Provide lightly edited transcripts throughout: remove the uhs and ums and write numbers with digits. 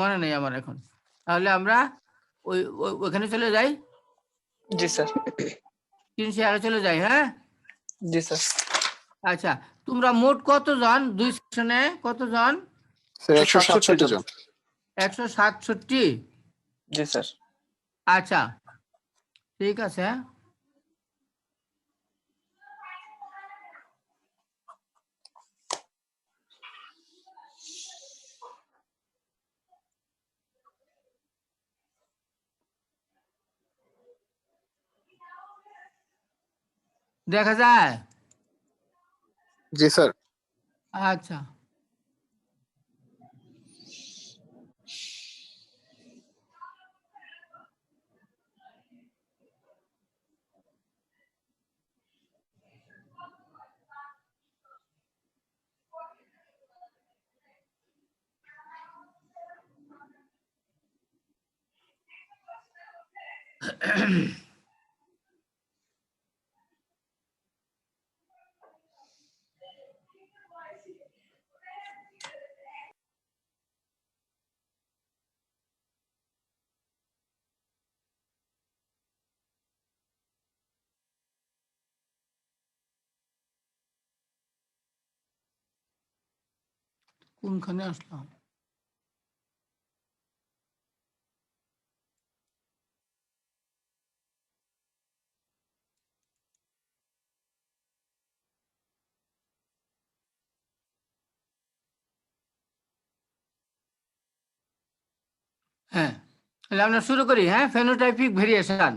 মনে নেই আমার এখন। তাহলে আমরা ওইখানে চলে যাই। জি স্যার। স্ক্রিন শেয়ারে চলে যাই। হ্যাঁ জি স্যার। আচ্ছা, তোমরা মোট কতজন, দুই সেকশনে কতজন? 167 জন। 167। জি স্যার। আচ্ছা ঠিক আছে। দেখা যায়? জি স্যার। আচ্ছা কোনখানে আসলাম? হ্যাঁ তাহলে আমরা শুরু করি। হ্যাঁ, ফেনোটাইপিক ভেরিয়েশন।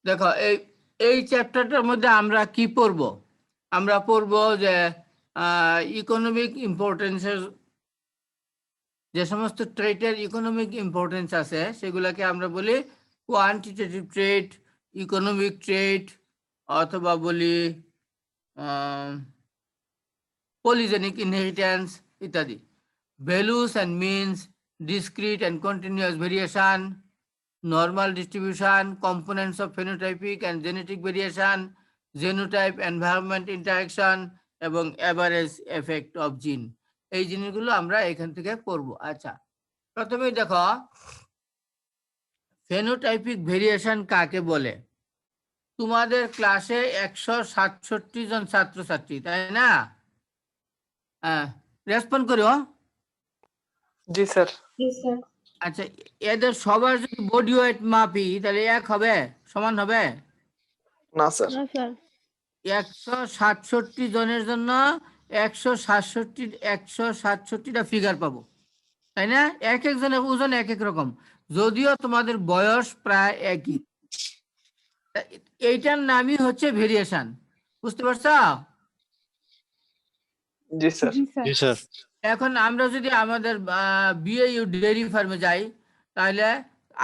দেখো এই এই চ্যাপ্টারটার মধ্যে আমরা কি পড়ব? আমরা পড়ব যে ইকোনমিক ইম্পর্টেন্সের যে সমস্ত ট্রেডের ইকোনমিক ইম্পর্টেন্স আছে সেগুলোকে আমরা বলি কোয়ান্টিটেটিভ ট্রেড, ইকোনমিক ট্রেড, অথবা বলি পলিজেনিক ইনহেরিটেন্স ইত্যাদি। Values and means, discrete and continuous variation, normal distribution, components of phenotypic and genetic variation, genotype environment interaction এবং average effect of gene, এই জিনিসগুলো আমরা এখান থেকে পড়ব। আচ্ছা প্রথমে দেখো ফেনোটাইপিক ভেরিয়েশন কাকে বলে। তোমাদের ক্লাসে 167 জন ছাত্রছাত্রী, তাই না? হ্যাঁ, রেসপন্ড করো। জি স্যার। আচ্ছা, এদের সবার যদি বডি ওয়েট মাপি তাহলে এক হবে, সমান হবে? না স্যার। 167 জনের জন্য 167টা ফিগার পাবো, তাই না? এক একজনের ওজন এক এক রকম, যদিও তোমাদের বয়স প্রায় একই। এইটার নামই হচ্ছে ভেরিয়েশন। বুঝতে পারছো? জি স্যার। জি স্যার। এখন আমরা যদি আমাদের বিএইউ ডেয়ারি ফার্মে যাই, তাহলে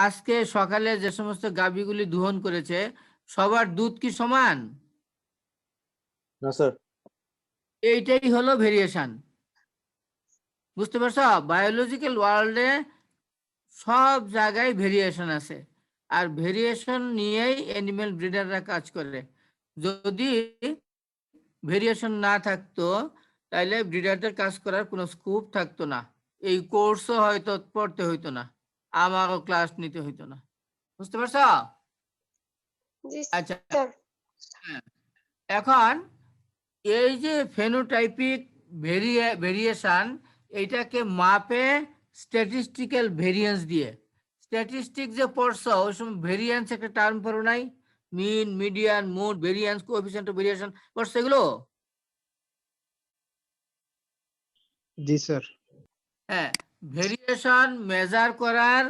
আজকে সকালে যে সমস্ত গাভীগুলি দোহন করেছে সবার দুধ কি সমান? না স্যার। এইটাই হলো ভেরিয়েশন। বুঝতে পারছো? বায়োলজিক্যাল ওয়ার্ল্ডে সব জায়গায় ভেরিয়েশন আছে, আর ভেরিয়েশন নিয়েই অ্যানিমেল ব্রিডাররা কাজ করে। যদি ভেরিয়েশন না থাকতো তাহলে ব্রিডারদের কাজ করার কোনো স্কোপ থাকতো না, এই কোর্সও হয়তো পড়তে হইতো না, আমারও ক্লাস নিতে হইতো না। বুঝতে পারছো? আচ্ছা হ্যাঁ, এখন এই যে ফেনোটাইপিক ভেরিয়েশন, এইটাকে মাপে স্ট্যাটিস্টিক্যাল ভেরিয়েন্স দিয়ে। স্ট্যাটিস্টিক যে পড়ছো ওই সময় ভেরিয়েন্স একটা টার্ম পড়ো নাই? Mean, median, mode, variance, coefficient of variation পড়ছো এগুলো? জি স্যার। হ্যাঁ, ভেরিয়েশন মেজার করার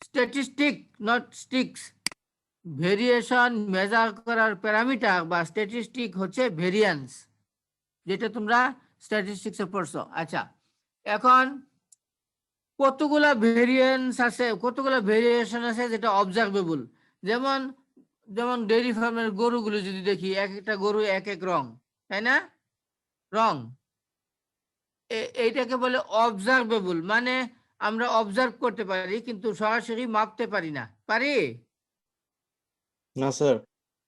statistic, not sticks, variation measure করার প্যারামিটার বা স্ট্যাটিস্টিক হচ্ছে ভেরিয়েন্স, যেটা তোমরা স্ট্যাটিস্টিক্সে পড়ছো। আচ্ছা, এখন কতগুলা ভেরিয়েন্স আছে, কতগুলা ভেরিয়েশন আছে যেটা অবজারভেবল। যেমন যেমন ডেইরি ফার্মের গরুগুলো যদি দেখি, এক একটা গরু এক এক রং, তাই না? রং, এইটাকে বলে অবজারভেবল, মানে আমরা অবজার্ভ করতে পারি কিন্তু সরাসরি মাপতে পারি না। পারি? না স্যার।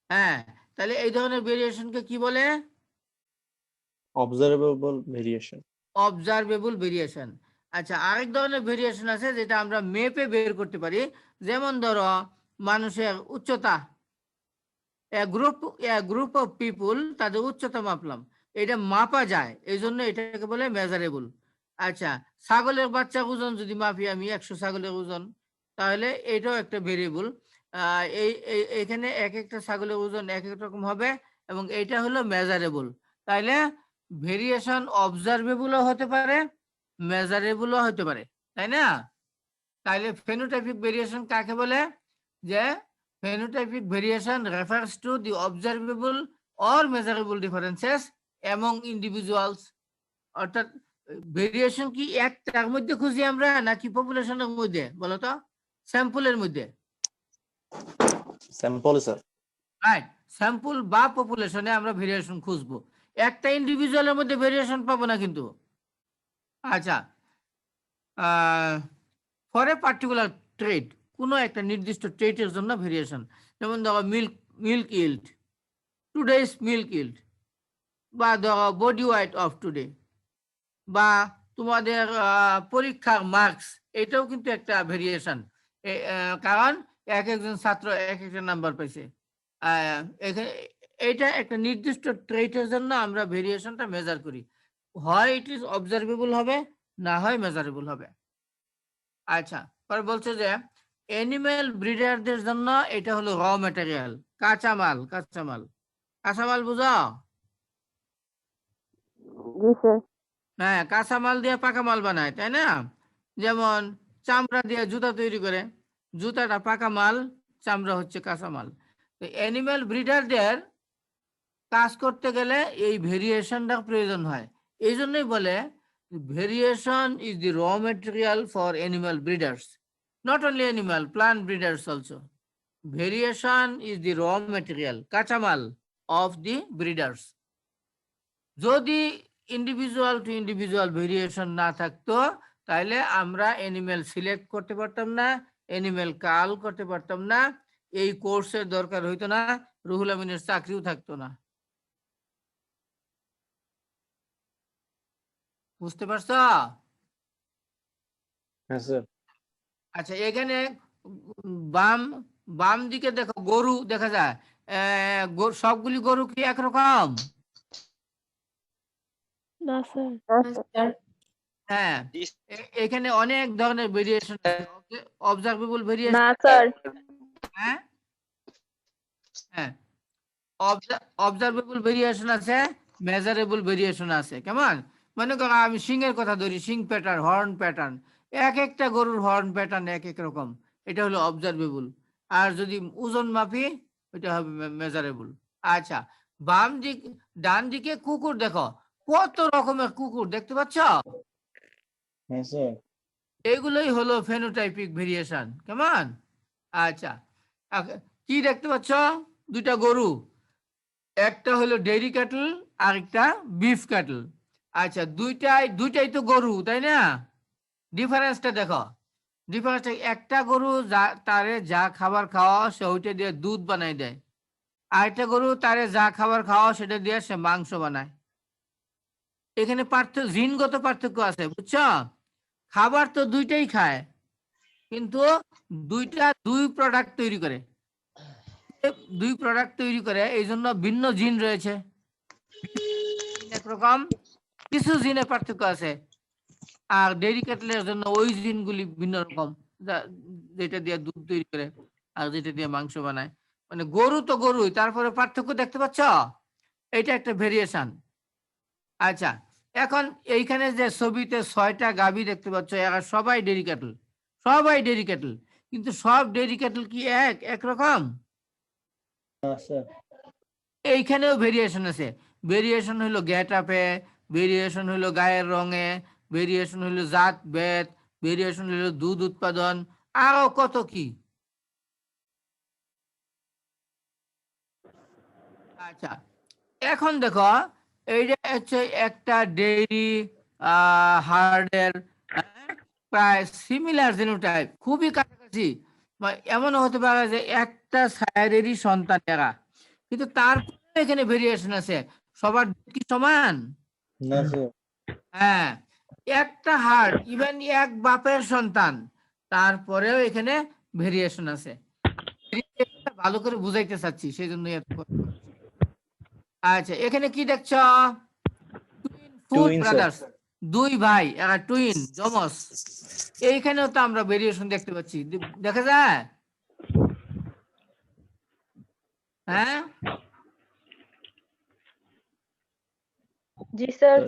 হ্যাঁ, তাহলে এই ধরনের ভেরিয়েশনকে কি বলে? Observable variation. Observable variation. আচ্ছা, আরেক ধরনের ভেরিয়েশন আছে যেটা আমরা মেপে বের করতে পারি। যেমন ধরো মানুষের উচ্চতা, গ্রুপ অফ পিপুল, তাদের উচ্চতা মাপলাম, এটা মাপা যায়, এই জন্য এটাকে বলে মেজারেবল। আচ্ছা, ছাগলের বাচ্চা ওজন যদি মাপি আমি 100 ছাগলের ওজন, তাহলে এটাও একটা ভেরিয়েবল। এখানে এক একটা ছাগলের ওজন এক এক রকম হবে এবং এটা হলো মেজারেবল। তাইলে ভেরিয়েশন অবজারভেবলও হতে পারে, মেজারেবলও হতে পারে, তাই না? তাইলে ফেনোটাইপিক ভেরিয়েশন কাকে বলে? যে phenotypic variation refers to the observable or measurable differences among individuals. অর্থাৎ ভেরিয়েশন কি একটার মধ্যে খুঁজি আমরা নাকি পপুলেশনের মধ্যে? বলো তো, স্যাম্পলের মধ্যে? Sample sir. রাইট, স্যাম্পল বা পপুলেশনে আমরা ভেরিয়েশন খুঁজবো, একটা ইন্ডিভিজুয়ালের মধ্যে ভেরিয়েশন পাবো না কিন্তু। আচ্ছা, ফর এ পার্টিকুলার ট্রেড, কোনো একটা নির্দিষ্ট ট্রেটের জন্য ভেরিয়েশন, যেমন ধরো milk yield, today's milk yield, বা ধরো বডি ওয়েট অফ টুডে, বা তোমাদের পরীক্ষার মার্কস, এটাও কিন্তু একটা ভেরিয়েশন, কারণ এক একজন ছাত্র এক একটা নাম্বার পাইছে। এটা একটা নির্দিষ্ট ট্রেটের জন্য আমরা ভেরিয়েশনটা মেজার করি, হয় ইট ইজ অবজারভেবল হবে, না হয় মেজারেবল হবে। আচ্ছা, পরে বলছে যে অ্যানিম্যাল ব্রিডারদের জন্য এটা হলো র ম্যাটেরিয়াল, কাঁচামাল। কাঁচামাল বুঝো? হ্যাঁ, কাঁচামাল দিয়ে পাকা মাল বানায়, তাই না? যেমন চামড়া দিয়ে জুতা তৈরি করে, জুতাটা পাকা মাল, চামড়া হচ্ছে কাঁচামাল। তো অ্যানিম্যাল ব্রিডারদের কাজ করতে গেলে এই ভেরিয়েশনটা প্রয়োজন হয়, এই জন্যই বলে ভেরিয়েশন ইজ দি র material for animal breeders, not only animal, plant breeders also. Variation is the raw material, kachamal of the breeders. যদি ইন্ডিভিজুয়াল টু ইন্ডিভিজুয়াল ভেরিয়েশন না থাকতো তাহলে আমরা অ্যানিমেল সিলেক্ট করতে পারতাম না, অ্যানিমেল কাল করতে পারতাম না, এই কোর্সের দরকার হইতো না, রুহুল আমিনের চাকরিও থাকতো না। বুঝতে পারছো? হ্যাঁ স্যার। আচ্ছা, এখানে বাম দিকে দেখো গরু দেখা যায়, সবগুলি গরু কি একরকম? না স্যার। হ্যাঁ, এখানে অনেক ধরনের ভেরিয়েশন আছে, অবজারভেবল ভেরিয়েশন। না স্যার। হ্যাঁ হ্যাঁ, অবজারভেবল ভেরিয়েশন আছে, মেজারেবল ভেরিয়েশন আছে। কেমন? মনে করো আমি সিংহের কথা ধরি, সিং প্যাটার্ন, হর্ন প্যাটার্ন, এক একটা গরুর হর্ন প্যাটার্ন এক এক রকম, এটা হলো অবজারভেবল। আর যদি ওজন মাপি এটা হবে মেজারেবল। আচ্ছা, ডান দিকে কুকুর দেখো, কত রকমের কুকুর দেখতে পাচ্ছ? হ্যাঁ স্যার। এগুলোই হলো ফেনোটাইপিক ভেরিয়েশন। কেমন? আচ্ছা, কি দেখতে পাচ্ছ? দুইটা গরু, একটা হলো ডেইরি ক্যাটল আর একটা বিফ ক্যাটল। আচ্ছা, দুইটাই তো গরু, তাই না? ডিফারেন্সটা দেখো, ডিফারেন্সটা একটা গরু তারে যা খাবার খাওয়া সে ওইটা দিয়ে দুধ বানাই দেয়, আর একটা গরু তারে যা খাবার খাওয়া সেটা দিয়ে সে মাংস বানায়। এখানে জিনগত পার্থক্য আছে, বুঝছো? খাবার তো দুইটাই খায়, কিন্তু দুই প্রোডাক্ট তৈরি করে, এই জন্য ভিন্ন জিন রয়েছে, একরকম কিছু জিনে পার্থক্য আছে। আর ডেইরি ক্যাটলের জন্য ওই জিনগুলি ভিন্ন রকম, যেটা দিয়ে দুধ তৈরি করে আর যেটা দিয়ে মাংস বানায়। মানে গরু তো গরুই, তারপরে পার্থক্য দেখতে পাচ্ছ? এটা একটা ভেরিয়েশন। আচ্ছা, এখন এইখানে যে ছবিতে 6টা গাভী দেখতে পাচ্ছ, এরা সবাই ডেইরি ক্যাটল, কিন্তু সব ডেইরি ক্যাটল কি একরকম? এইখানেও ভেরিয়েশন আছে। ভেরিয়েশন হলো গেট আপে, ভেরিয়েশন হলো গায়ের রঙে, ভেরিয়েশন হলো জাত ভেদ, ভেরিয়েশন হলো দুধ উৎপাদন, আরো কত কি। আচ্ছা, এখন দেখো এইটা হচ্ছে একটা ডেইরি হার্ডের প্রায় সিমিলার জিনোটাইপ, খুবই কাছাকাছি। এমনও হতে পারে যে একটা সায়ারেরই সন্তান এরা, কিন্তু তারপরে এখানে ভেরিয়েশন আছে। সবার দুধ কি সমান? না স্যার। হ্যাঁ, একটা হার্ট, ইভেন এক বাপের সন্তান, তারপরেও এখানে ভেরিয়েশন আছে। ভালো করে বুঝাইতে চাচ্ছি, সেই জন্য আচ্ছা, এখানে কি দেখছো? ফুল Twin, sir. ব্রাদার্স, দুই ভাই, এরা টুইন, যমজ। এইখানেও তো আমরা ভেরিয়েশন দেখতে পাচ্ছি, দেখা যায়? হ্যাঁ, জি স্যার।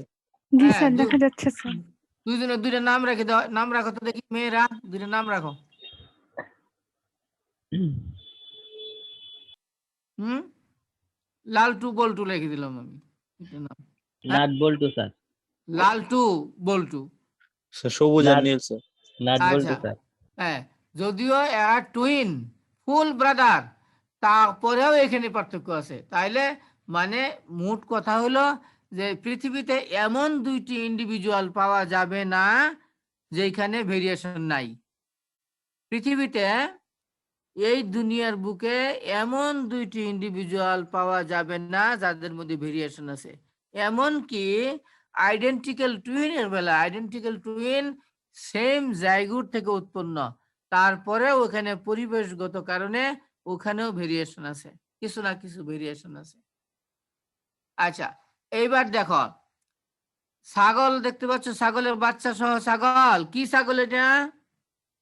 জি হ্যাঁ, স্যার, দেখা যাচ্ছে স্যার। দুইজনের দুইটা নাম রেখে দাও, নাম রাখো তো দেখি, মেয়েরা দুইটা নাম রাখো। হুম, লালটু বল্টু লিখে দিলাম আমি দুইটা নাম। নাট বল্টু স্যার। লালটু বল্টু। স্যার সবুজ আর না- নীল স্যার। নাট বল্টু আচ্ছা, স্যার। হ্যাঁ, যদিও এরা টুইন, ফুল ব্রাদার, তারপরেও এখানে পার্থক্য আছে। তাইলে মানে মোট কথা হলো যে পৃথিবীতে এমন দুইটি ইন্ডিভিজুয়াল পাওয়া যাবে না যেখানে ভেরিয়েশন নাই। পৃথিবীতে, এই দুনিয়ার বুকে এমন দুইটি ইন্ডিভিজুয়াল পাওয়া যাবে না যাদের মধ্যে ভেরিয়েশন আছে। এমনকি আইডেন্টিক্যাল টুইনের বেলা, আইডেন্টিক্যাল টুইন সেম জায়গুট থেকে উৎপন্ন, তারপরে ওখানে পরিবেশগত কারণে ওখানেও ভেরিয়েশন আছে, কিছু না কিছু ভেরিয়েশন আছে। আচ্ছা, এইবার দেখো, ছাগল দেখতে পাচ্ছ, ছাগলের বাচ্চা সহ ছাগল, কি ছাগল এটা?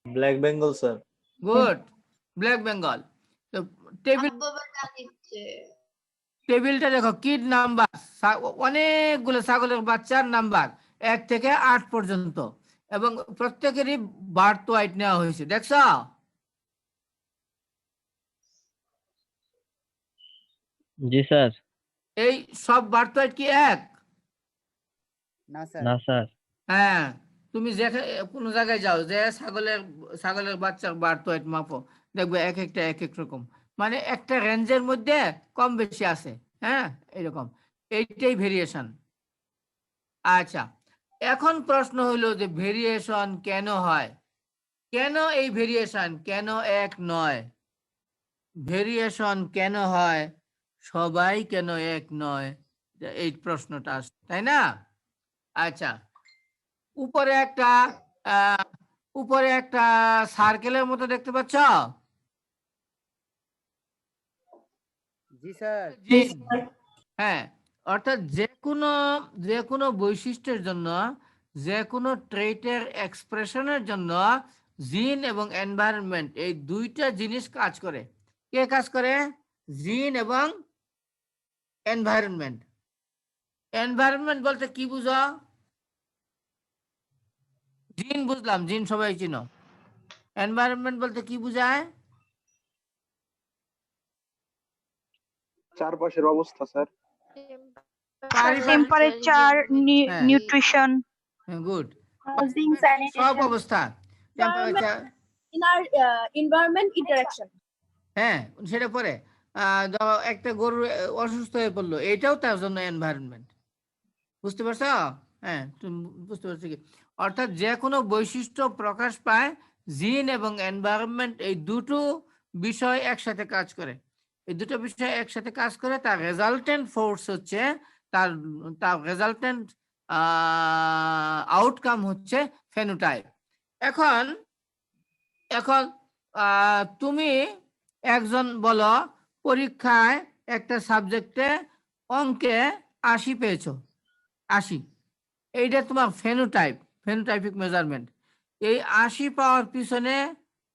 Black Bengal sir. Good, black Bengal. তো টেবিলটা দেখো, কিড নাম্বার, অনেকগুলো ছাগলের বাচ্চার নাম্বার 1 থেকে 8 পর্যন্ত, এবং প্রত্যেকেরই বার্থ ওয়াইট নেওয়া হয়েছে, দেখছো? জি স্যার। এই সব বার্থ ওয়াইট কি এক? না স্যার। হ্যাঁ, তুমি যেখানে কোনো জায়গায় যাও, যে ছাগলের বাচ্চার বার্থ ওয়াইট মাপো, দেখবে এক একটা এক এক রকম, মানে একটা রেঞ্জের মধ্যে কম বেশি আছে। হ্যাঁ, এরকম, এইটাই ভেরিয়েশন। আচ্ছা, এখন প্রশ্ন হলো যে ভেরিয়েশন কেন হয়? কেন এই ভেরিয়েশন, কেন এক নয়? ভেরিয়েশন কেন হয়? সবাই কেন এক নয়? এই প্রশ্নটা আসছে, তাই না? আচ্ছা, উপরে একটা উপরে একটা সার্কেলের মতো দেখতে পাচ্ছ? জি স্যার। হ্যাঁ, অর্থাৎ যে কোনো বৈশিষ্ট্যের জন্য, যে কোনো ট্রেটের এক্সপ্রেশনের জন্য জিন এবং এনভায়রনমেন্ট, এই দুইটা জিনিস কাজ করে। কে কাজ করে? জিন এবং এনভায়রনমেন্ট। এনভায়রনমেন্ট বলতে কি বুঝো? জিন বুঝলাম, জিন সবাই চিনো। এনভায়রনমেন্ট বলতে কি বুঝায়? চারপাশের অবস্থা স্যার। টেম্পারেচার, হ্যাঁ, নিউট্রিশন, গুড, হাউজিং, সব স্যানিটেশন, অবস্থা, টেম্পারেচার, environment interaction. হ্যাঁ, সেটা পরে ধরো একটা গরু অসুস্থ হয়ে পড়লো, এটাও তার জন্য এনভায়রনমেন্ট। বুঝতে পারছো? হ্যাঁ, তুমি বুঝতে পারছো কি? অর্থাৎ যে কোনো বৈশিষ্ট্য প্রকাশ পায় জিন এবং এনভায়রনমেন্ট, এই দুটো বিষয় একসাথে কাজ করে। এই দুটো বিষয় একসাথে কাজ করে, তার রেজাল্টেন্ট ফোর্স হচ্ছে, তার তার রেজাল্টেন্ট আউটকাম হচ্ছে ফেনোটাইপ। এখন এখন তুমি একজন বলো, পরীক্ষায় একটা সাবজেক্টে অঙ্কে 80 পেয়েছো, 80, এইটা তোমার ফেনোটাইপিক মেজারমেন্ট। এই 80 পাওয়ার পিছনে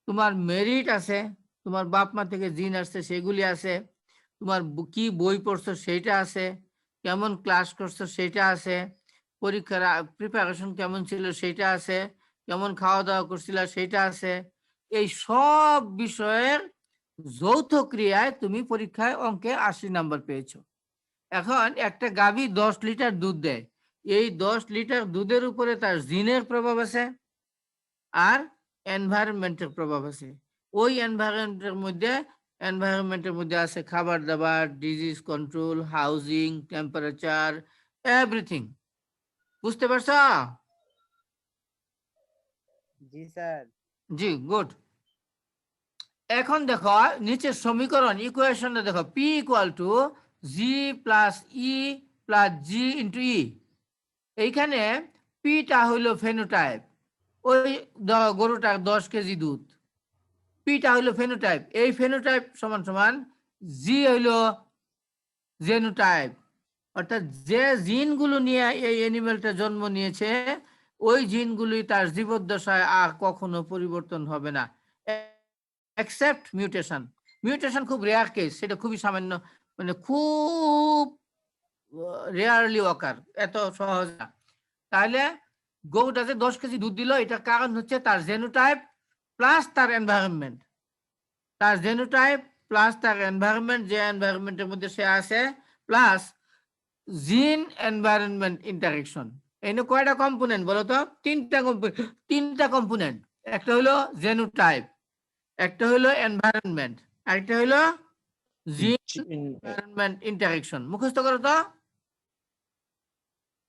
তোমার মেরিট আছে, তোমার বাপ মা থেকে জিন আসছে সেগুলি আছে, তোমার কি বই পড়ছো সেইটা আছে, কেমন ক্লাস করছো সেইটা আছে, পরীক্ষার প্রিপারেশন কেমন ছিল সেইটা আছে, কেমন খাওয়া দাওয়া করছিল সেইটা আছে। এই সব বিষয়ের যৌথ ক্রিয়ায় তুমি পরীক্ষায় অঙ্কে 80 নাম্বার পেয়েছো। এখন একটা গাভী 10 লিটার দুধ দেয়, এই 10 লিটার দুধের উপরে তার জিনের প্রভাব আছে আর এনভায়রনমেন্টের প্রভাব আছে। ওই এনভায়রনমেন্টের মধ্যে আছে খাবার দাবার, disease control, housing, temperature, everything. বুঝতে পারছো? জি স্যার। জি, গুড। এখন দেখো নিচের সমীকরণ ইকুয়েশনটা দেখো P equal to G plus E plus G into E. এইখানে পিটা হইলো ফেনোটাইপ, ওই গরুটার 10 কেজি দুধ, পিটা হইলো ফেনোটাইপ, এই ফেনোটাইপ সমান সমান জি হইলো জেনোটাইপ, অর্থাৎ যে জিনগুলো নিয়ে এই অ্যানিমেলটা জন্ম নিয়েছে ওই জিনগুলি তার জীবদ্দশায় আর কখনো পরিবর্তন হবে না, এক্সেপ্ট মিউটেশন। মিউটেশন খুব রেয়ার কেস, সেটা খুবই সামান্য, মানে খুব রেয়ারলি অকার, এত সহজ না। তাহলে গরুটা যে 10 কেজি দুধ দিল, এটার কারণ হচ্ছে তার জেনোটাইপ প্লাস তার এনভায়রনমেন্ট, তার জেনোটাইপ প্লাস তার এনভায়রনমেন্ট, যে এনভায়রনমেন্টের মধ্যে সে আছে, প্লাস জিন এনভায়রনমেন্ট ইন্টারেকশন। এনে কয়টা কম্পোনেন্ট বলো তো? তিনটা কম্পোনেন্ট। একটা হলো জেনোটাইপ, একটা হলো এনভায়রনমেন্ট, আরেকটা হলো জিন এনভায়রনমেন্ট ইন্টারেকশন। মুখস্থ করো তো।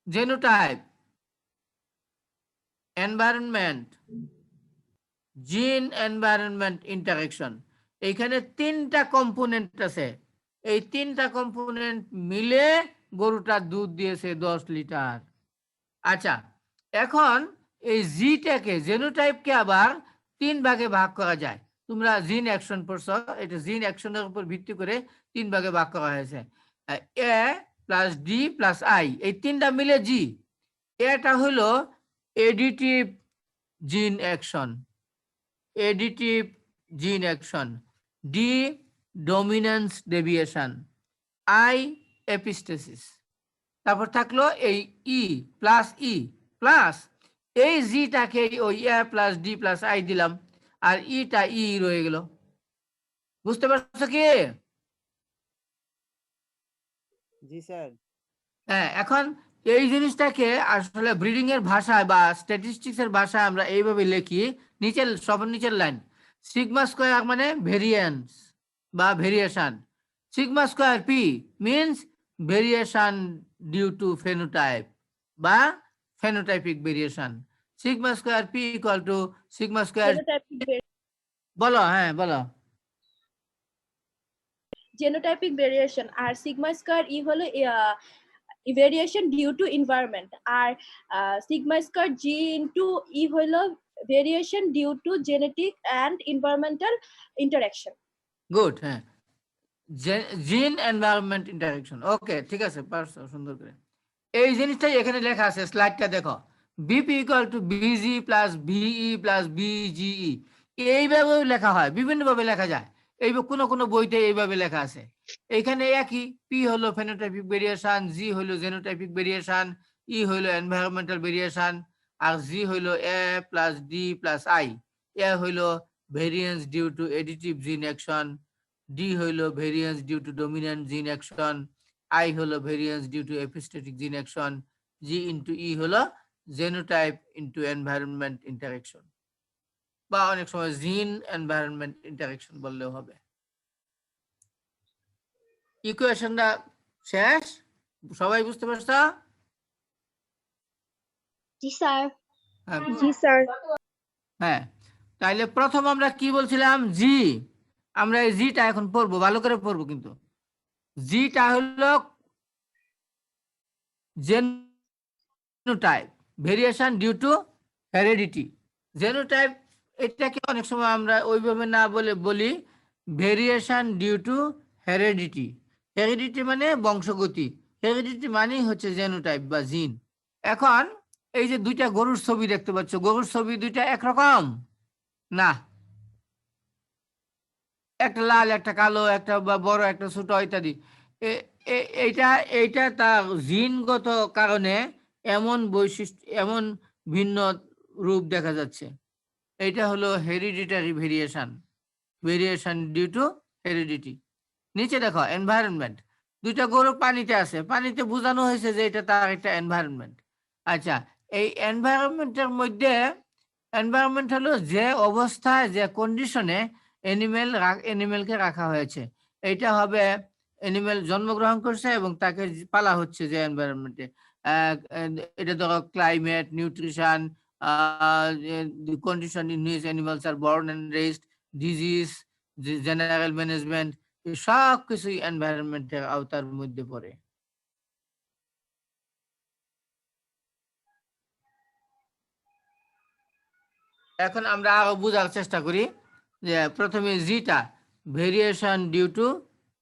জেনোটাইপ, এনভায়রনমেন্ট, জিন এনভায়রনমেন্ট ইন্টারেকশন, এইখানে তিনটা কম্পোনেন্ট আছে। এই তিনটা কম্পোনেন্ট মিলে গরুটা দুধ দিয়েছে 10 লিটার। আচ্ছা, এখন এই জিটাকে, জেনোটাইপকে আবার 3 ভাগে ভাগ করা যায়। তোমরা জিন অ্যাকশন পড়ছো, এটা জিন অ্যাকশনের উপর ভিত্তি করে 3 ভাগে ভাগ করা হয়েছে। A plus D plus I, এই তিনটা মিলে জি। এটা হলো additive gene action, additive gene action, D dominance deviation, I epistasis. তারপর থাকলো এই ই প্লাস এই জিটাকে ওই A plus D plus I দিলাম, আর ইটা ই রয়ে গেল। বুঝতে পারছো কি? জি স্যার। হ্যাঁ, এখন এই জিনিসটাকে আসলে ব্রিডিং এর ভাষায় বা স্ট্যাটিস্টিক্স এর ভাষায় আমরা এইভাবে লিখি, নিচের সবার নিচের লাইন, সিগমা স্কয়ার মানে ভেরিয়েন্স বা variation, sigma square P means variation due to phenotype বা phenotypic variation. Sigma square P equal to sigma square, বলো, হ্যাঁ বলো। genotypic variation আর sigma square e হলো variation due to environment, আর sigma square g into e হলো variation due to genetic and environmental interaction. Good, হ্যাঁ, জিন environment interaction. ওকে, ঠিক আছে, পারছো সুন্দর করে। এই জিনিসটাই এখানে লেখা আছে, স্লাইডটা দেখো, VP equal to VG plus VE plus VGE, এইভাবেও লেখা হয়, বিভিন্নভাবে লেখা যায়। এই কোনো কোনো বইতে এইভাবে লেখা আছে। এইখানে একই, পি হলো ফেনোটাইপিক ভেরিয়েশন, জি হলো জেনোটাইপিক ভেরিয়েশন, ই হলো এনভায়রনমেন্টাল ভেরিয়েশন, আর জি হলো এ প্লাস ডি প্লাস আই। এ হলো variance due to additive gene action, D হলো ভেরিয়েন্স ডিউ টু ডমিন্যান্ট জিন অ্যাকশন, আই হলো ভেরিয়েন্স ডিউ টু এপিস্টেটিক জিন অ্যাকশন, জি ইন্টু ই হলো জেনোটাইপ ইন্টু এনভায়রনমেন্ট ইন্টারেকশন, বা অনেক সময় জিন এনভায়রনমেন্ট ইন্টারেকশন বললেও হবে। ইকুয়েশনটা শেষ? সবাই বুঝতে পারছো? জি স্যার। হ্যাঁ, জি স্যার। হ্যাঁ, তাইলে প্রথম আমরা কি বলছিলাম? জি। আমরা এই জিটা এখন পড়বো, ভালো করে পড়বো কিন্তু। জিটা হলো genotype, variation due to heredity. Genotype এটাকে অনেক সময় আমরা ওইভাবে না বলে বলি variation due to heredity. Heredity মানে বংশগতি, হেরিডিটি মানেই হচ্ছে জেনোটাইপ বা জিন। এখন এই যে দুইটা গরুর ছবি দেখতে পাচ্ছ, গরুর ছবি দুইটা একরকম না, একটা লাল একটা কালো, একটা বড় একটা ছোট ইত্যাদি। এইটা এইটা তার জিনগত কারণে এমন বৈশিষ্ট্য, এমন ভিন্ন রূপ দেখা যাচ্ছে। এইটা হলো hereditary variation, variation due to heredity. নিচে দেখো এনভায়রনমেন্ট, দুইটা গরু পানিতে আছে, পানিতে বোঝানো হয়েছে যে এটা তার একটা এনভায়রনমেন্ট। আচ্ছা, এই এনভায়রনমেন্টের মধ্যে, এনভায়রনমেন্ট হলো যে অবস্থায়, যে কন্ডিশনে এনিমেলকে রাখা হয়েছে। এইটা হবে এনিমেল জন্মগ্রহণ করছে এবং তাকে পালা হচ্ছে যে এনভায়রনমেন্টে। এটা ধরো climate, nutrition, the condition in which animals are born and raised, disease, general management, সব কিছুই এনভায়রনমেন্টের আওতার মধ্যে পড়ে। এখন আমরা আরো বোঝার চেষ্টা করি যে প্রথমে জিটা ভেরিয়েশন ডিউ টু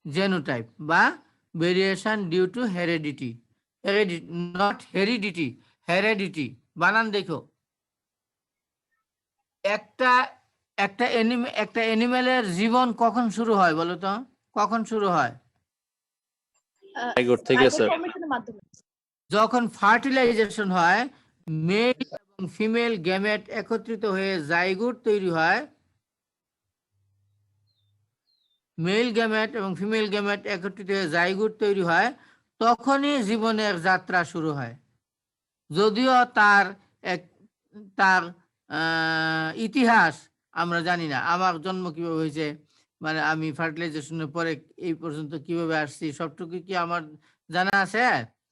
জেনোটাইপ বা variation due to heredity, not heredity, heredity বানান দেখো। একটা একটা অ্যানিমেলের জীবন কখন শুরু হয় বলো তো, কখন শুরু হয়? জাইগোট থেকে স্যার। ফর্মেশনের মাধ্যমে। যখন ফার্টিলাইজেশন হয়, মেল এবং ফিমেল গ্যামেট একত্রিত হয়ে জাইগোট তৈরি হয়, মেল গ্যামেট এবং ফিমেল গ্যামেট একত্রিত হয়ে জাইগোট তৈরি হয়, তখনই জীবনের যাত্রা শুরু হয়। যদিও তার ইতিহাস আমরা জানি না, আমার জন্ম কিভাবে হয়েছে, মানে আমি ফার্টিলাইজেশনের পরে এই পর্যন্ত কিভাবে আসছি, সবটুকু কি আমার জানা আছে?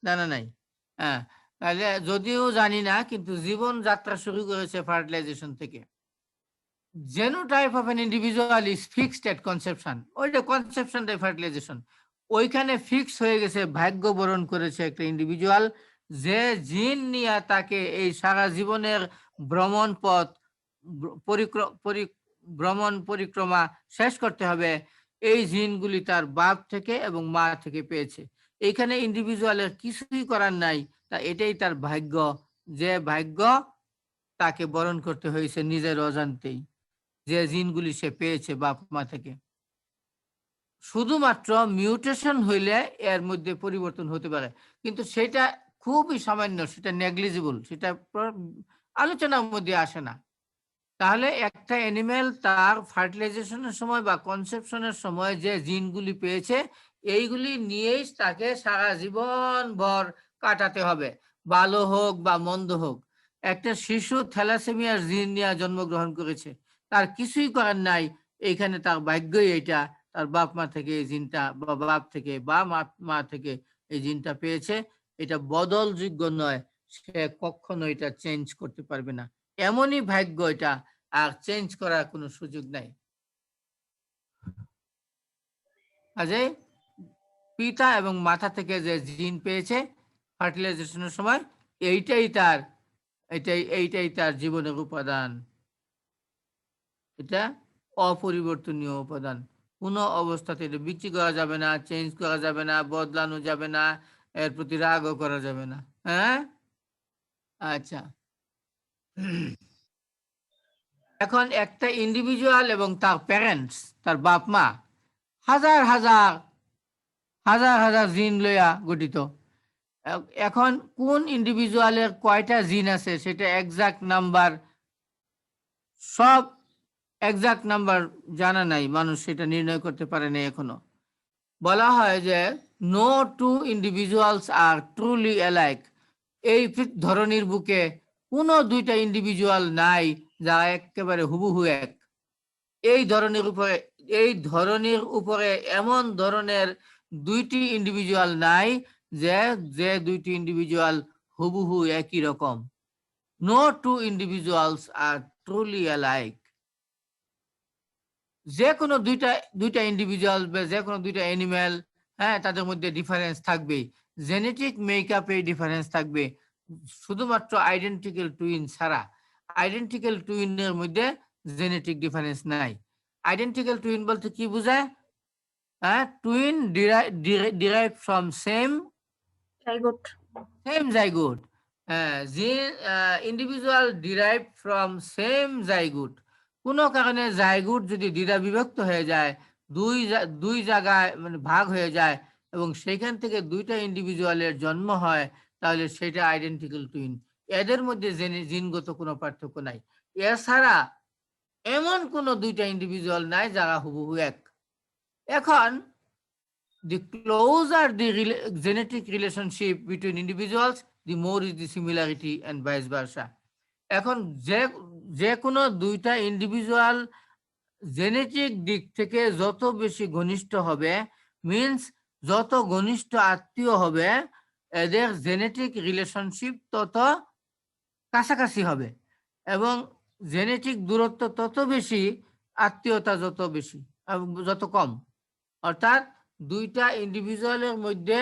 জানা নাই। হ্যাঁ, তাহলে যদিও জানি না, কিন্তু জীবন যাত্রা শুরু করেছে ফার্টিলাইজেশন থেকে। Genotype of N individual is fixed at conception, ওইটা কনসেপশনটাই ফার্টিলাইজেশন। ওইখানে ফিক্স হয়ে গেছে, ভাগ্য বরণ করেছে একটা ইন্ডিভিজুয়াল, যে জিন নিয়ে তাকে এই সারা জীবনের ভ্রমণ পথ পরিক্রমা শেষ করতে হবে, এই জিনগুলি তার বাপ থেকে এবং মা থেকে পেয়েছে। এইখানে ইন্ডিভিজুয়ালের কিছুই করার নাই, তা এটাই তার ভাগ্য, যে ভাগ্য তাকে বরণ করতে হয়েছে নিজের অজান্তেই, যে জিনগুলি সে পেয়েছে বাপ মা থেকে। শুধুমাত্র মিউটেশন হইলে এর মধ্যে পরিবর্তন হতে পারে, কিন্তু সেটা খুবই সামান্য, সেটা নেগলিজিবল, সেটা আলোচনার মধ্যে আসে না। তাহলে একটা অ্যানিমেল তার ফার্টিলাইজেশনের সময় বা কনসেপশনের সময় যে জিনগুলি পেয়েছে, এইগুলি নিয়েই তাকে সারা জীবন ভর কাটাতে হবে, ভালো হোক বা মন্দ হোক। একটা শিশু থ্যালাসেমিয়ার জিন নিয়ে জন্মগ্রহণ করেছে, তার কিছুই করার নাই, এইখানে তার ভাগ্যই এটা, তার বাপ মা থেকে এই জিনটা, বা বাপ থেকে বা মা থেকে এই জিনটা পেয়েছে, এটা বদলযোগ্য নয়, সে কখনো এটা চেঞ্জ করতে পারবে না, এমনই ভাগ্য এটা, আর চেঞ্জ করার কোনো সুযোগ নাই। কাজে পিতা এবং মাতা থেকে যে জিন পেয়েছে ফার্টিলাইজেশনের সময়, এইটাই তার জীবনের উপাদান, এটা অপরিবর্তনীয় উপাদান, কোনো অবস্থাতে এটা বিক্রি করা যাবে না, চেঞ্জ করা যাবে না, বদলানো যাবে না, এর প্রতি রাগও করা যাবে না। হ্যাঁ, আচ্ছা। এখন একটা ইন্ডিভিজুয়াল এবং তার প্যারেন্টস, তার বাপ মা হাজার হাজার জিন লইয়া গঠিত। এখন কোন ইন্ডিভিজুয়ালের কয়টা জিন আছে সেটা এক্সাক্ট নাম্বার, সব এক্সাক্ট নাম্বার জানা নাই, মানুষ সেটা নির্ণয় করতে পারে না এখনো। বলা হয় যে no two individuals are truly alike, এই ধরনের বুকে কোনো দুইটা ইন্ডিভিজুয়াল নাই যা একেবারে হুবহু এক। এই ধরনের উপরে এমন ধরনের দুইটি ইন্ডিভিজুয়াল নাই যে দুইটি ইন্ডিভিজুয়াল হুবহু একই রকম। No two individuals are truly alike. যে কোনো দুইটা ইন্ডিভিজুয়াল বা যে কোনো দুইটা অ্যানিম্যাল, হ্যাঁ, তাদের মধ্যে ডিফারেন্স থাকবে, জেনেটিক মেকআপে ডিফারেন্স থাকবে, শুধুমাত্র আইডেন্টিক্যাল টুইন ছাড়া। আইডেন্টিক্যাল টুইনের মধ্যে জেনেটিক ডিফারেন্স নাই। আইডেন্টিক্যাল টুইন বলতে কি বোঝায়? হ্যাঁ, twin derive from same zygote. Individual derive from same zygote. কোনো কারণে জাইগোট যদি দ্বিধা বিভক্ত হয়ে যায়, দুই জায়গায় মানে ভাগ হয়ে যায়, এবং সেখান থেকে দুইটা ইন্ডিভিজুয়ালের জন্ম হয়, তাহলে সেটা আইডেন্টিক্যাল টুইন। এদের মধ্যে জিনগত কোনো পার্থক্য নাই। এছাড়া এমন কোনো দুইটা ইন্ডিভিজুয়াল নাই যারা হুবহু এক। এখন the closer the genetic relationship between individuals, the more is the similarity and vice versa. এখন যে কোনো দুইটা ইন্ডিভিজুয়াল জেনেটিক দিক থেকে যত বেশি ঘনিষ্ঠ হবে, মিন্স যত ঘনিষ্ঠ আত্মীয় হবে, এদের জেনেটিক রিলেশনশিপ তত কাছাকাছি হবে, এবং জেনেটিক দূরত্ব তত বেশি, আত্মীয়তা যত বেশি। যত কম, অর্থাৎ দুইটা ইন্ডিভিজুয়ালের মধ্যে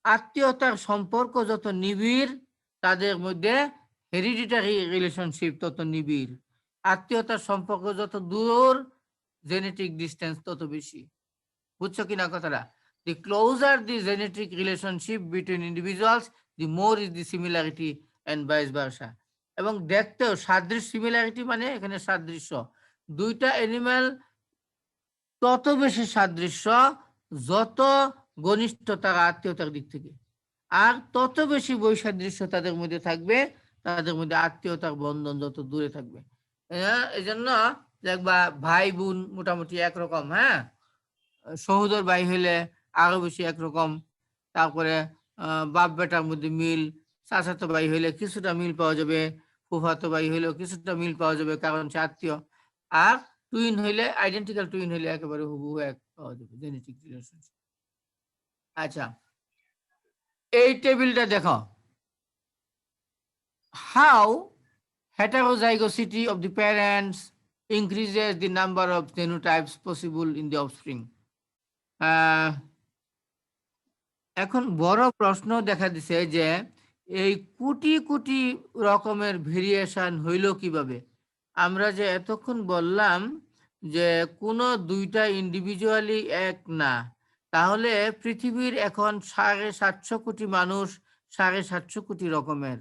আত্মীয়তার সম্পর্ক যত নিবিড়, তাদের মধ্যে হেরিডিটারি রিলেশনশিপ তত নিবিড়। আত্মীয়তার সম্পর্ক যত দূর, জেনেটিক ডিস্টেন্স তত বেশি। বুঝছো কিনা কথাটা? The closer the genetic relationship between individuals, the more is the similarity and vice versa. এবং দেখতেও সাদৃশ্য, সিমিলারিটি মানে এখানে সাদৃশ্য। দুইটা অ্যানিম্যাল তত বেশি সাদৃশ্য যত ঘনিষ্ঠ তারা আত্মীয়তার দিক থেকে, আর তত বেশি বৈসাদৃশ্য তাদের মধ্যে থাকবে, তাদের মধ্যে আত্মীয়তার বন্ধন যত দূরে থাকবে। এই জন্য দেখবা ভাই বোন মোটামুটি একরকম, হ্যাঁ, সহোদর ভাই হইলে আরো বেশি একরকম। তারপরে বাপ বেটার মধ্যে মিল, চাচাতো ভাই হইলে কিছুটা মিল পাওয়া যাবে, ফুফাতো ভাই হইলেও কিছুটা মিল পাওয়া যাবে, কারণ সে আত্মীয়। আর টুইন হইলে, আইডেন্টিক্যাল টুইন হইলে একেবারে হুবহু এক পাওয়া যাবে, জেনেটিক রিলেশনশিপ। আচ্ছা, এই টেবিলটা দেখো, how heterozygosity of the parents increases the number of genotypes possible in the offspring. এখন বড় প্রশ্ন দেখা দিছে যে এই কোটি কোটি রকমের ভেরিয়েশন হইল কিভাবে? আমরা যে এতক্ষণ বললাম যে কোনো দুইটা ইন্ডিভিজুয়ালি এক না, তাহলে পৃথিবীর এখন 750 কোটি মানুষ, 750 কোটি রকমের।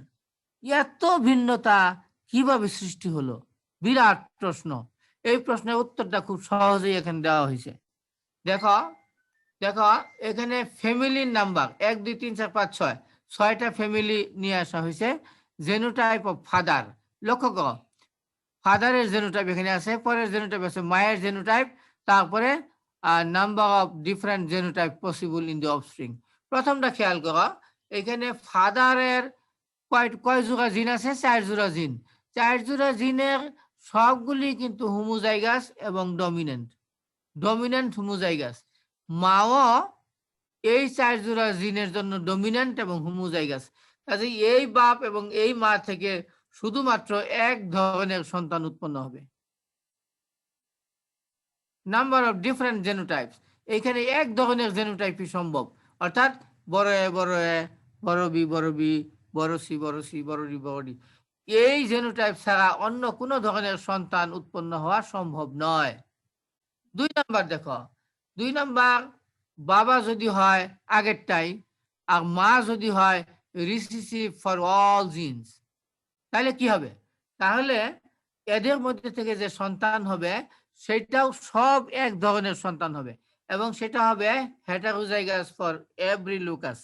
এত ভিন্নতা কিভাবে সৃষ্টি হলো? বিরাট প্রশ্ন। এই প্রশ্নের উত্তরটা খুব সহজেই এখানে দেওয়া হয়েছে। দেখো দেখো এখানে ফ্যামিলির নাম্বার 1 2 3 4 5 6, 6টা ফ্যামিলি নিয়ে আসা হয়েছে। জেনোটাইপ অফ ফাদার, লক্ষ্য করো, ফাদারের জেনোটাইপ এখানে আছে, পরের জেনোটাইপ আছে মায়ের জেনোটাইপ, তারপরে number of different genotype possible in the offspring. প্রথমটা খেয়াল করো, এখানে ফাদারের কয় জোড়া জিন আছে? 4 জোড়া জিন। 4 জোড়া জিনের সবগুলি কিন্তু হোমোজাইগাস এবং ডমিন্যান্ট হোমোজাইগাস। মাও এই 4 জোড়া জিনের জন্য ডমিন্যান্ট এবং হোমোজাইগাস। কাজে এই বাপ এবং এই মা থেকে শুধুমাত্র এক ধরনের সন্তান উৎপন্ন হবে। নাম্বার অফ ডিফারেন্ট জেনোটাইপস, এখানে এক ধরনের জেনোটাইপই সম্ভব, অর্থাৎ বড় এ বড় এ, বড় বি বড় বি, বড় সি বড় সি, বড় ডি বড় ডি। এই জেনোটাইপ ছাড়া অন্য কোনো ধরনের সন্তান উৎপন্ন হওয়া সম্ভব নয়। 2 নাম্বার দেখো, 2 নাম্বার, বাবা যদি হয় আগেরটাই আর মা যদি হয় রিসিসিভ ফর অল জিনস, তাহলে কি হবে? তাহলে এদের মধ্যে থেকে যে সন্তান হবে সেটাও সব এক ধরনের সন্তান হবে, এবং সেটা হবে হেটারোজাইগাস ফর এভরি লুকাস।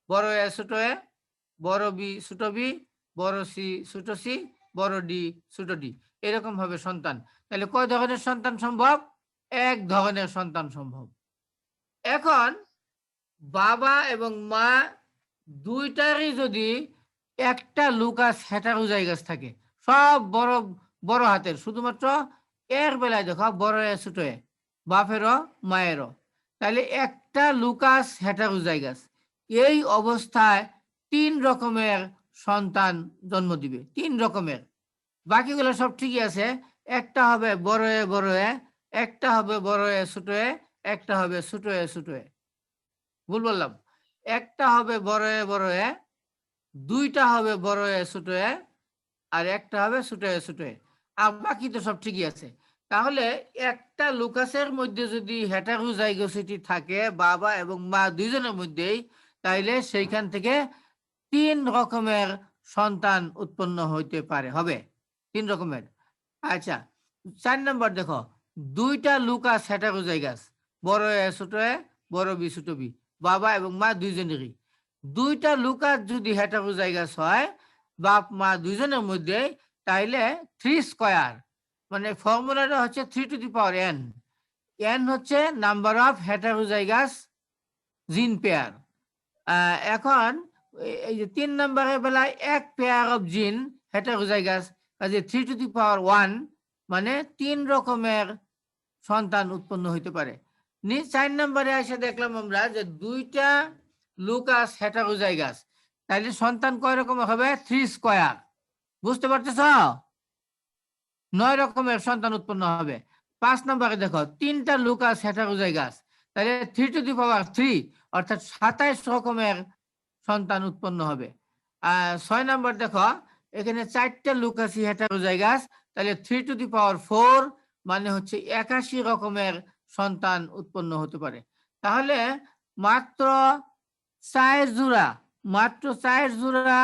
বড় এ ছোট এ, বড় বি ছোট বি, বড় সি ছোট সি, বড় ডি ছোট ডি, এরকম হবে সন্তান। তাহলে কয় ধরনের সন্তান সম্ভব? এক ধরনের সন্তান সম্ভব। এখন বাবা এবং মা দুইটারই যদি একটা লুকাস হেটারোজাইগাস থাকে, সব বড় বড় হাতের, শুধুমাত্র এর বেলায় দেখো বড় এ ছোট এ, বাপেরও মায়েরও, তাহলে একটা লুকাস হেটারোজাইগাস, এই অবস্থায় 3 রকমের সন্তান জন্ম দিবে, 3 রকমের। বাকিগুলো সব ঠিকই আছে, একটা হবে বড় এ বড় এ, একটা হবে বড় এ ছোট এ, একটা হবে ছোট এ ছোট এ। ভুল বললাম, একটা হবে বড় এ বড় এ, 2টা হবে বড় এ ছোট এ, আর একটা হবে ছোট এ ছোট এ, আর বাকি তো সব ঠিকই আছে। তাহলে একটা লুকাসের মধ্যে যদি হেটারোজাইগোসিটি থাকে বাবা এবং মা দুইজনের মধ্যেই, তাইলে সেইখান থেকে 3 রকমের সন্তান উৎপন্ন হইতে পারে, হবে 3 রকমের। আচ্ছা, 4 নম্বর দেখো, 2টা লুকাস হেটারোজাইগাস, বড় এ ছোট এ, বড় বি ছোট বি, বাবা এবং মা দুইজনেরই। 2টা লুকাস যদি হেটারোজাইগাস হয় বাপ মা দুইজনের মধ্যে, তাইলে 3 স্কয়ার, মানে ফর্মুলাটা হচ্ছে 3 to the power n। n হচ্ছে নাম্বার অফ হেটারোজাইগাস জিন পেয়ার। এখন এই যে 3 নম্বরের বেলায় এক পেয়ার অফ জিন হেটারোজাইগাস, কাজে 3 টু দি পাওয়ার 1, মানে 3 রকমের সন্তান উৎপন্ন হইতে পারে। 4 নম্বরে এসে দেখলাম আমরা যে 2টা লুকাস হেটারোজাইগাস, তাইলে সন্তান কয় রকম হবে? 3 স্কয়ার। বুঝতে পারতেছ? 9 রকমের সন্তান উৎপন্ন হবে। 5 নম্বরে দেখো 3টা লুকাস হেটারোজাইগাস, তাহলে 3 টু দি পাওয়ার 3 অর্থাৎ 27 রকমের সন্তান উৎপন্ন হবে। 6 নম্বর দেখো এখানে 4টা লুকাসি হেটারোজাইগাস, তাহলে 3 টু দি পাওয়ার 4 মানে হচ্ছে 81 রকমের সন্তান উৎপন্ন হতে পারে। তাহলে মাত্র 4 জোড়া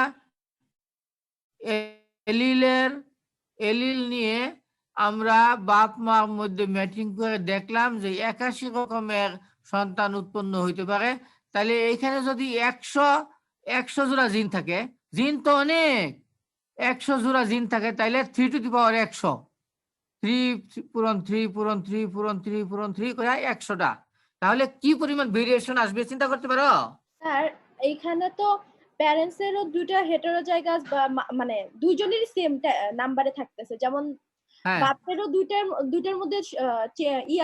এলিল নিয়ে আমরা বাপ মার মধ্যে ম্যাচিং করে দেখলাম যে 81 রকমের সন্তান উৎপন্ন হইতে পারে। তাহলে এইখানে যদি 100 জোড়া জিন থাকে, জিন তো অনেক, 100 জোড়া জিন থাকে, তাইলে 3 টু দি পাওয়ার 100, 3 পূরণ 3 পূরণ 3 পূরণ 3 পূরণ 3 করে 100টা। তাহলে কি পরিমাণ ভেরিয়েশন আসবে চিন্তা করতে পারো? স্যার এইখানে তো প্যারেন্টস এরও দুইটা হেটারোজাইগাস বা মানে দুইজনেরই সেম নাম্বারে থাকতেছে, যেমন হ্যাঁ বাপেরও দুইটার মধ্যে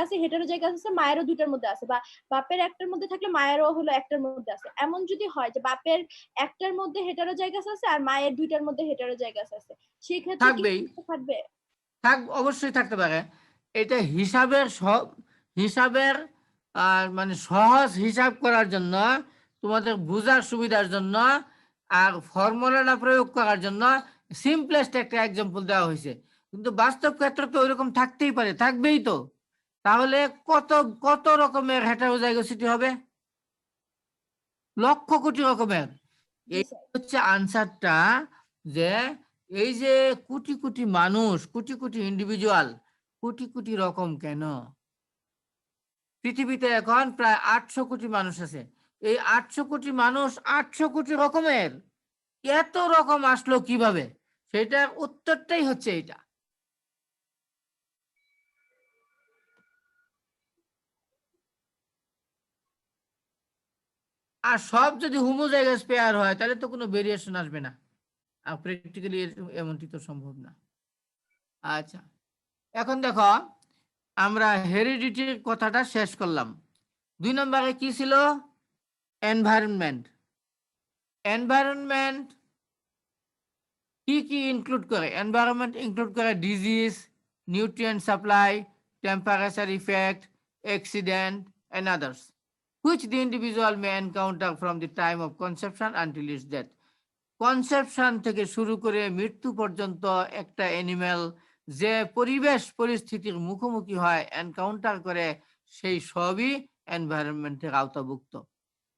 আছে হেটারোজাইগাস আছে, মায়েরও দুইটার মধ্যে আছে, বা বাপের একটার মধ্যে থাকলে মায়েরও হলো একটার মধ্যে আছে। এমন যদি হয় যে বাপের একটার মধ্যে হেটারোজাইগাস আছে আর মায়ের দুইটার মধ্যে হেটারোজাইগাস আছে, সেই ক্ষেত্রে কি থাকবেই। থাকবে? অবশ্যই থাকতে পারে। এটা হিসাবের মানে সহজ হিসাব করার জন্য, তোমাদের বোঝার সুবিধার জন্য আর ফর্মুলাটা প্রয়োগ করার জন্য সিম্পলেস্ট একটা এক্সাম্পল দেওয়া হয়েছে, কিন্তু বাস্তব ক্ষেত্রে তো ওইরকম থাকতেই পারে, থাকবেই তো। তাহলে কত কত রকমের হেটারোজাইগোসিটি হবে? লক্ষ কোটি রকমের। এই হচ্ছে আনসারটা, যে এই যে কোটি কোটি মানুষ, কোটি কোটি ইন্ডিভিজুয়াল, কোটি কোটি রকম কেন? পৃথিবীতে এখন প্রায় 800 কোটি মানুষ আছে। এই 800 কোটি মানুষ 800 কোটি রকমের, এত রকম আসলো কিভাবে? সেটার উত্তরটাই হচ্ছে এটা। আর সব যদি হোমোজাইগাস পেয়ার হয় তাহলে তো কোনো ভেরিয়েশন আসবে না, আর প্র্যাকটিক্যালি এমনটি তো সম্ভব না। আচ্ছা, এখন দেখো আমরা হেরিডিটির কথাটা শেষ করলাম। 2 নম্বরে কি ছিল? এনভায়রনমেন্ট। এনভায়রনমেন্ট কি ইনক্লুড করে? এনভায়রনমেন্ট ইনক্লুড করে disease, nutrient supply, temperature effect, accident and others which the individual may encounter from the time of conception until its death. Conception থেকে শুরু করে মৃত্যু পর্যন্ত একটা অ্যানিমেল যে পরিস্থিতির মুখোমুখি হয়, এনকাউন্টার করে, সেই সবই এনভায়রনমেন্টের আওতাভুক্ত।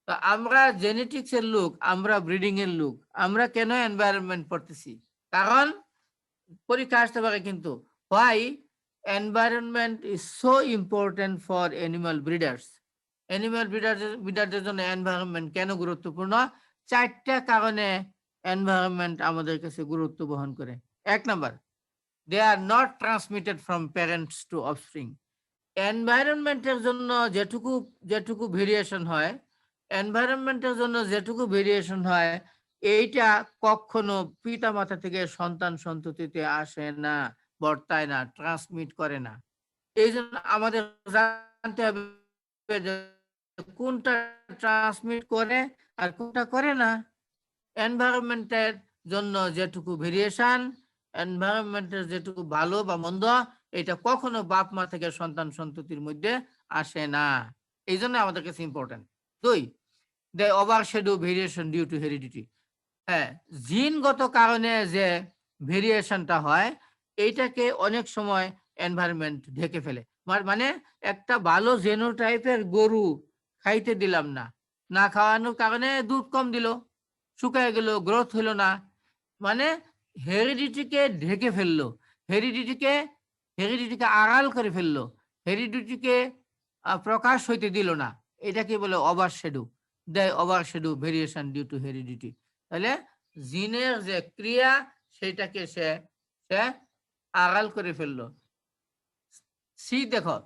তো আমরা জেনেটিক্স এর লোক, আমরা ব্রিডিং এর লোক, আমরা কেন এনভায়রনমেন্ট পড়তেছি? কারণ পরীক্ষা আসতে পারে কিন্তু, why environment is so important for animal breeders. Animal ব্রিডারদের জন্য এনভায়রনমেন্ট কেন গুরুত্বপূর্ণ? 4টা কারণে এনভায়রনমেন্ট আমাদের কাছে গুরুত্ব বহন করে। 1 number, they are not transmitted from parents to offspring. এনভায়রনমেন্টের জন্য যেটুকু ভেরিয়েশন হয়, এইটা কখনো পিতা মাতা থেকে সন্তান সন্ততিতে আসে না, বর্তায় না, ট্রান্সমিট করে না। এই জন্য আমাদের জানতে হবে যে কোনটা ট্রান্সমিট করে আর কোনটা করে না। এনভায়রনমেন্টের জন্য যেটুকু ভেরিয়েশন, এনভায়রনমেন্টের যেটুকু ভালো বা মন্দ, এটা কখনো বাপ মা থেকে সন্তান সন্ততির মধ্যে আসে না। এই জন্য আমাদের কাছে important. 2, they overshadow variation due to heredity. হ্যাঁ, জিনগত কারণে যে ভেরিয়েশনটা হয়, এইটাকে অনেক সময় এনভায়রনমেন্ট ঢেকে ফেলে। মানে একটা ভালো জেনোটাইপের গরু খাইতে দিলাম না, না খাওয়ানোর কারণে দুধ কম দিল, শুকায় গেল, গ্রোথ হলো না, মানে হেরিডিটিকে ঢেকে ফেললো, হেরিডিটিকে আড়াল করে ফেললো, হেরিডিটিকে প্রকাশ হইতে দিল না। এটাকে বলে ওভারশ্যাডো, দেয় ওভারশ্যাডো ভেরিয়েশন ডিউ টু হেরিডিটি। তাহলে জিনের যে ক্রিয়া সেটাকে সে আড়াল করে ফেললো। সি দেখো,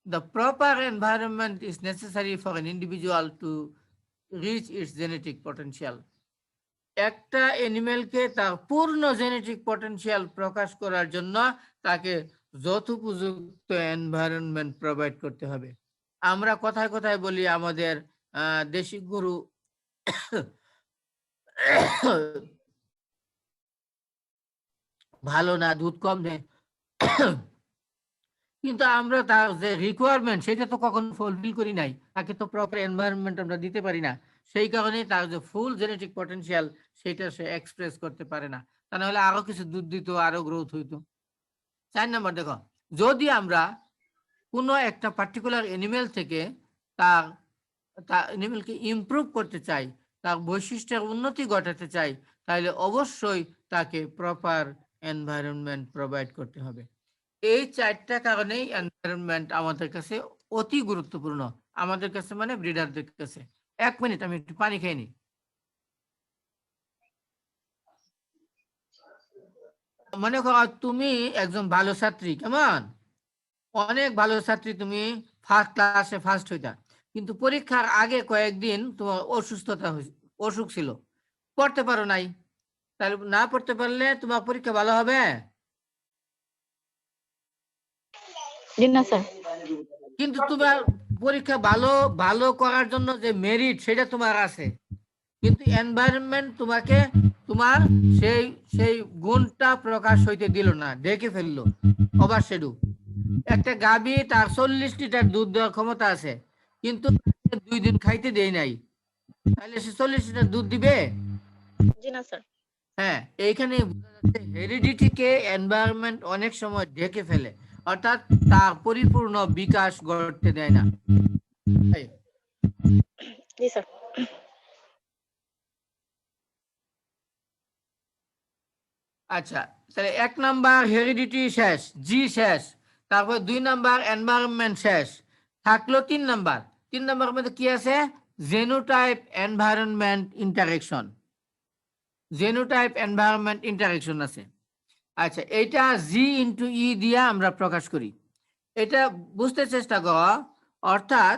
the proper environment is necessary for an individual to reach its genetic potential. একটা অ্যানিমেলকে তার পূর্ণ জেনেটিক পটেনশিয়াল প্রকাশ করার জন্য তাকে যথোপযুক্ত এনভায়রনমেন্ট প্রোভাইড করতে হবে। আমরা কথায় কথায় বলি আমাদের দেশি গরু ভালো না, দুধ কম দেয়, কিন্তু আমরা তার যে রিকোয়ারমেন্ট সেটা তো কখনো ফুলফিল করি নাই, তাকে তো প্রপার এনভায়রনমেন্ট আমরা দিতে পারি না, সেই কারণে তার যে ফুল জেনেটিক পটেনশিয়াল সেটা সে এক্সপ্রেস করতে পারে না, তা নাহলে আরো কিছু দুধ দিত, আরো গ্রোথ হইতো। 4 নম্বর দেখো, যদি আমরা কোনো একটা পার্টিকুলার এনিমেল থেকে তার এনিমেলকে ইমপ্রুভ করতে চাই, তার বৈশিষ্ট্যের উন্নতি ঘটাতে চাই, তাহলে অবশ্যই তাকে প্রপার এনভায়রনমেন্ট প্রোভাইড করতে হবে। এই 4টা কারণেই এনভায়রনমেন্ট আমাদের কাছে অতি গুরুত্বপূর্ণ, আমাদের কাছে মানে ব্রিডারদের কাছে। 1 মিনিট আমি একটু পানি খেয়ে নিই। মনে করো তুমি একজন ভালো ছাত্রী, কেমন অনেক ভালো ছাত্রী, তুমি ফার্স্ট ক্লাসে ফার্স্ট হইতা, কিন্তু পরীক্ষার আগে কয়েকদিন তোমার অসুখ ছিল, পড়তে পারো নাই, তাহলে না পড়তে পারলে তোমার পরীক্ষা ভালো হবে? না স্যার। কিন্তু তোমার পরীক্ষা ভালো ভালো করার জন্য যে মেরিট সেটা তোমার আছে, কিন্তু এনভায়রনমেন্ট তোমাকে তোমার সেই সেই গুণটা প্রকাশ হইতে দিল না, ঢেকে ফেললো, ওভারশেডো। একটা গাভী তার 40 লিটার দুধ দেওয়ার ক্ষমতা আছে, কিন্তু 2 দিন খাইতে দেয় নাই, তাহলে সে 40 লিটার দুধ দিবে? জি না স্যার। হ্যাঁ, এইখানে হেরিডিটিকে এনভায়রনমেন্ট অনেক সময় ঢেকে ফেলে, অর্থাৎ তার পরিপূর্ণ বিকাশ ঘটতে দেয় না। জি স্যার। আচ্ছা, তাহলে 1 নাম্বার হেরিডিটি শেষ, জি শেষ, তারপর 2 নাম্বার এনভায়রনমেন্ট শেষ, থাকলো 3 নাম্বার। 3 নাম্বার মধ্যে কি আছে? Genotype environment interaction, genotype environment interaction আছে। আচ্ছা, এটা জি ইন্টু ই দিয়া আমরা প্রকাশ করি, এটা বুঝতে চেষ্টা করো। অর্থাৎ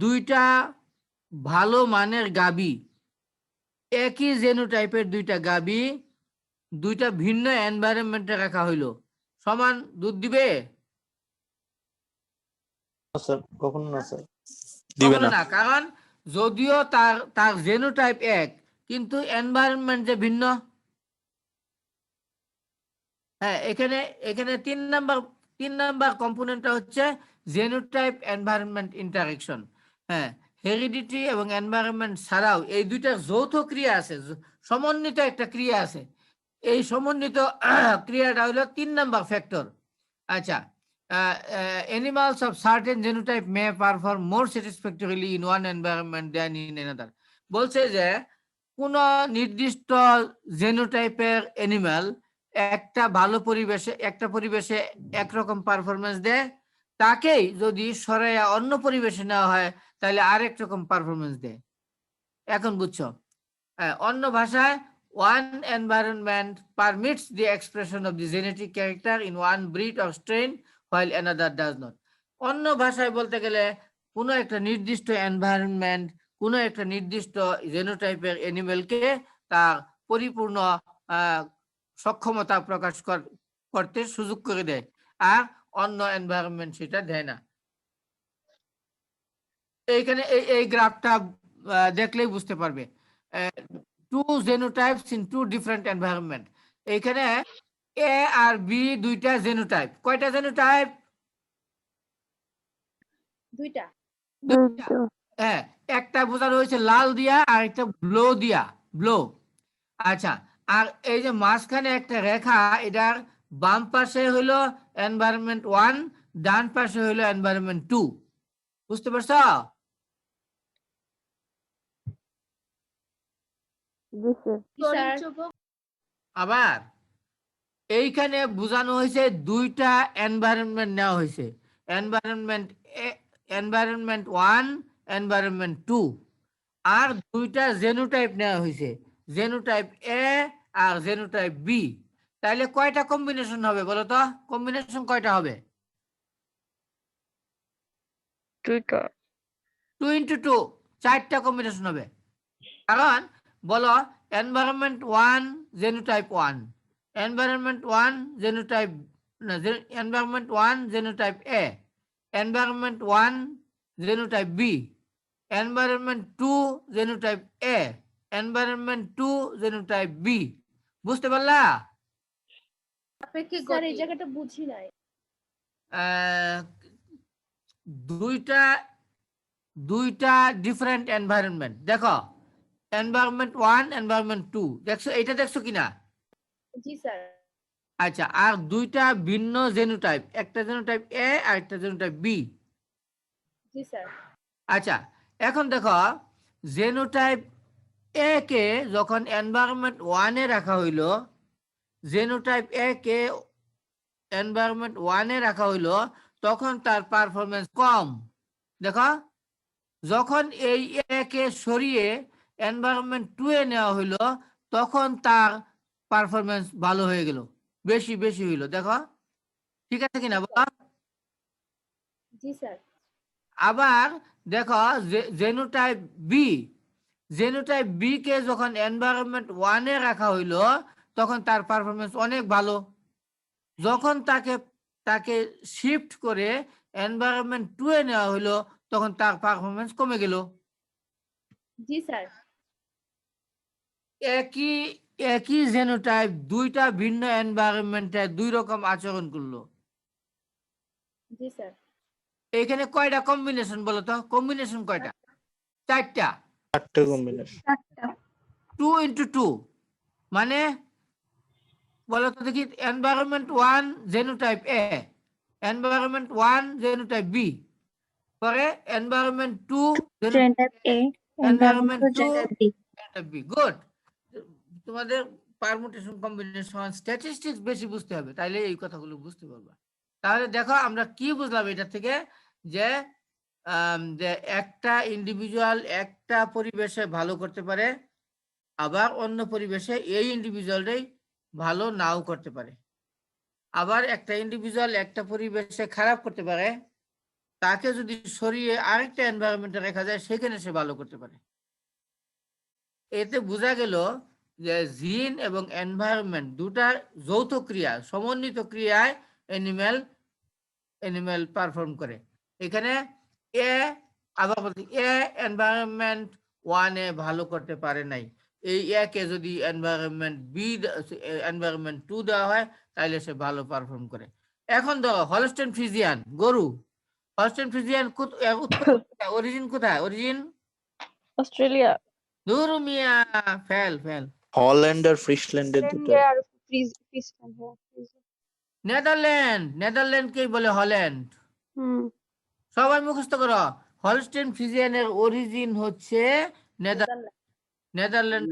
2টা ভালো মানের গাবি, একই জেনোটাইপের 2টা গাবি 2টা ভিন্ন এনভায়রনমেন্টে রাখা হইলো, সমান দুধ দিবে? না স্যার, কখনো না স্যার। দিবে কখনো না। না, কারণ যদিও তার তার জেনোটাইপ এক, কিন্তু এনভায়রনমেন্ট যে ভিন্ন। হ্যাঁ, এখানে এখানে 3 নাম্বার কম্পোনেন্টটা হচ্ছে জেনোটাইপ এনভায়রনমেন্ট ইন্টারেকশন। হ্যাঁ, হেরিডিটি এবং এনভায়রনমেন্ট ছাড়াও এই 2টার যৌথ ক্রিয়া আছে, সমন্বিত একটা ক্রিয়া আছে, এই সমন্বিত ক্রিয়াটা হলো 3 নাম্বার ফ্যাক্টর। আচ্ছা, animals of certain genotype may perform more satisfactorily in one environment than in another. বলছে যে কোন নির্দিষ্ট জেনোটাইপের অ্যানিমাল একটা ভালো পরিবেশে একরকম পারফরমেন্স দেয়, তাকেই যদি সরাইয়া অন্য পরিবেশে নেওয়া হয় তাহলে আরেক রকম পারফরমেন্স দেয়। এখন বুঝছো? অন্য ভাষায়, one environment permits the expression of the genetic character in one breed or strain while another does not. অন্য ভাষায় বলতে গেলে কোনো একটা নির্দিষ্ট এনভায়রনমেন্ট কোনো একটা নির্দিষ্ট জেনোটাইপের অ্যানিমেলকে তার পরিপূর্ণ সক্ষমতা প্রকাশ করতে সুযোগ করে দেয়, আর অন্য এনভায়রনমেন্ট সেটা দেয় না। এইখানে এই গ্রাফটা দেখলেই বুঝতে পারবে, 2 genotypes in 2 different environment। এইখানে এ আর বি 2টা জেনোটাইপ, কয়টা জেনোটাইপ? 2টা। হ্যাঁ, একটা বোঝানো হয়েছে লাল দিয়া আর একটা ব্লু দিয়া, ব্লু। আচ্ছা, আর এই যে মাঝখানে একটা রেখা, এটার বাম পাশে হলো এনভায়রনমেন্ট 1, ডান পাশে হলো এনভায়রনমেন্ট 2। বুঝতে পারছো? আবার এইখানে বোঝানো হয়েছে 2টা এনভায়রনমেন্ট নেওয়া হয়েছে, এনভায়রনমেন্ট 1, এনভায়রনমেন্ট 2, আর 2টা জেনোটাইপ নেওয়া হয়েছে, জেনোটাইপ এ আর জেনোটাইপ বি। তাহলে কয়টা কম্বিনেশন হবে বলো তো? কম্বিনেশন কয়টা হবে? 2 into 2, 4টা কম্বিনেশন হবে। কারণ বলো, environment 1 genotype 1, environment 1 genotype environment 1 genotype A, environment 1 genotype B, environment 2 genotype A, environment 2 genotype B. বুঝতে পারলা? স্যার এই জায়গাটা বুঝি নাই। আহ, দুইটা দুইটা ডিফারেন্ট এনভায়রনমেন্ট। দেখো, এনভায়রনমেন্ট 1, এনভায়রনমেন্ট 2, দেখছো? এটা দেখছো কিনা? জি স্যার। আচ্ছা, আর দুইটা ভিন্ন জেনোটাইপ, একটা জেনোটাইপ এ আর একটা জেনোটাইপ বি। জি স্যার। আচ্ছা, এখন দেখো, জেনোটাইপ এ কে যখন এনভায়রনমেন্ট 1 এ রাখা হইলো, জেনোটাইপ এ কে এনভায়রনমেন্ট 1 এ রাখা হইলো, তখন তার পারফরমেন্স কম। দেখো, যখন এই এ কে সরিয়ে এনভায়রনমেন্ট 2 এ নেওয়া হইলো, তখন তার পারফরমেন্স ভালো হয়ে গেল, বেশি বেশি হইলো। দেখো, ঠিক আছে কিনা বাবা? জি স্যার। আবার দেখো, জেনোটাইপ বি, জেনোটাইপ বি কে যখন এনভায়রনমেন্ট 1 এ রাখা হইলো, তখন তার পারফরমেন্স অনেক ভালো। যখন তাকে তাকে শিফট করে এনভায়রনমেন্ট 2 এ নেওয়া হইলো, তখন তার পারফরমেন্স কমে গেল। জি স্যার। একই একই জেনোটাইপ দুইটা ভিন্ন এনভায়রনমেন্টে দুই রকম আচরণ করলো। জি স্যার। এখানে কয়টা কম্বিনেশন বলো তো? কম্বিনেশন কয়টা? 4টা। 4টে কম্বিনেশন। 2 into 2 মানে বলো তো দেখি, environment 1 genotype A, environment 1 genotype B, পরে environment 2 Genotype A, environment environment 2 genotype B. Genotype B. Good. তোমাদের পারমুটেশন কম্বিনেশন স্ট্যাটিস্টিক্স বেশি বুঝতে হবে, তাইলে এই কথাগুলো বুঝতে পারবা। তাহলে দেখো আমরা কি বুঝলাম এটা থেকে, যে যে একটা ইন্ডিভিজুয়াল একটা পরিবেশে ভালো করতে পারে, আবার অন্য পরিবেশে এই ইন্ডিভিজুয়ালটাই ভালো নাও করতে পারে। আবার একটা ইন্ডিভিজুয়াল একটা পরিবেশে খারাপ করতে পারে, তাকে যদি সরিয়ে আরেকটা এনভায়রনমেন্টে রাখা যায়, সেখানে সে ভালো করতে পারে। এতে বোঝা গেল যে জিন এবং এনভায়রনমেন্ট দুটার যৌথ ক্রিয়া, সমন্বিত ক্রিয়ায় এনিম্যাল পারফর্ম করে। এখানে এ, আবার বলছি, এ এনভায়রনমেন্ট 1 এ ভালো করতে পারে নাই, এই একে যদি এনভায়রনমেন্ট 2 দেওয়া হয়, তাহলে সে ভালো পারফর্ম করে। এখন ধরো হলস্টেইন ফ্রিজিয়ান গরু, হলস্টেইন ফ্রিজিয়ান অরিজিন কোথায়? Origin Australia. দূর মিয়া, ফেল ফেল। হল্যান্ড আর ফ্রিসল্যান্ডের দুটো। নেদারল্যান্ডকেই বলে হল্যান্ড। সবাই মুখস্থ করো, হলস্টেইন ফ্রিজিয়ানের অরিজিন হচ্ছে নেদারল্যান্ড,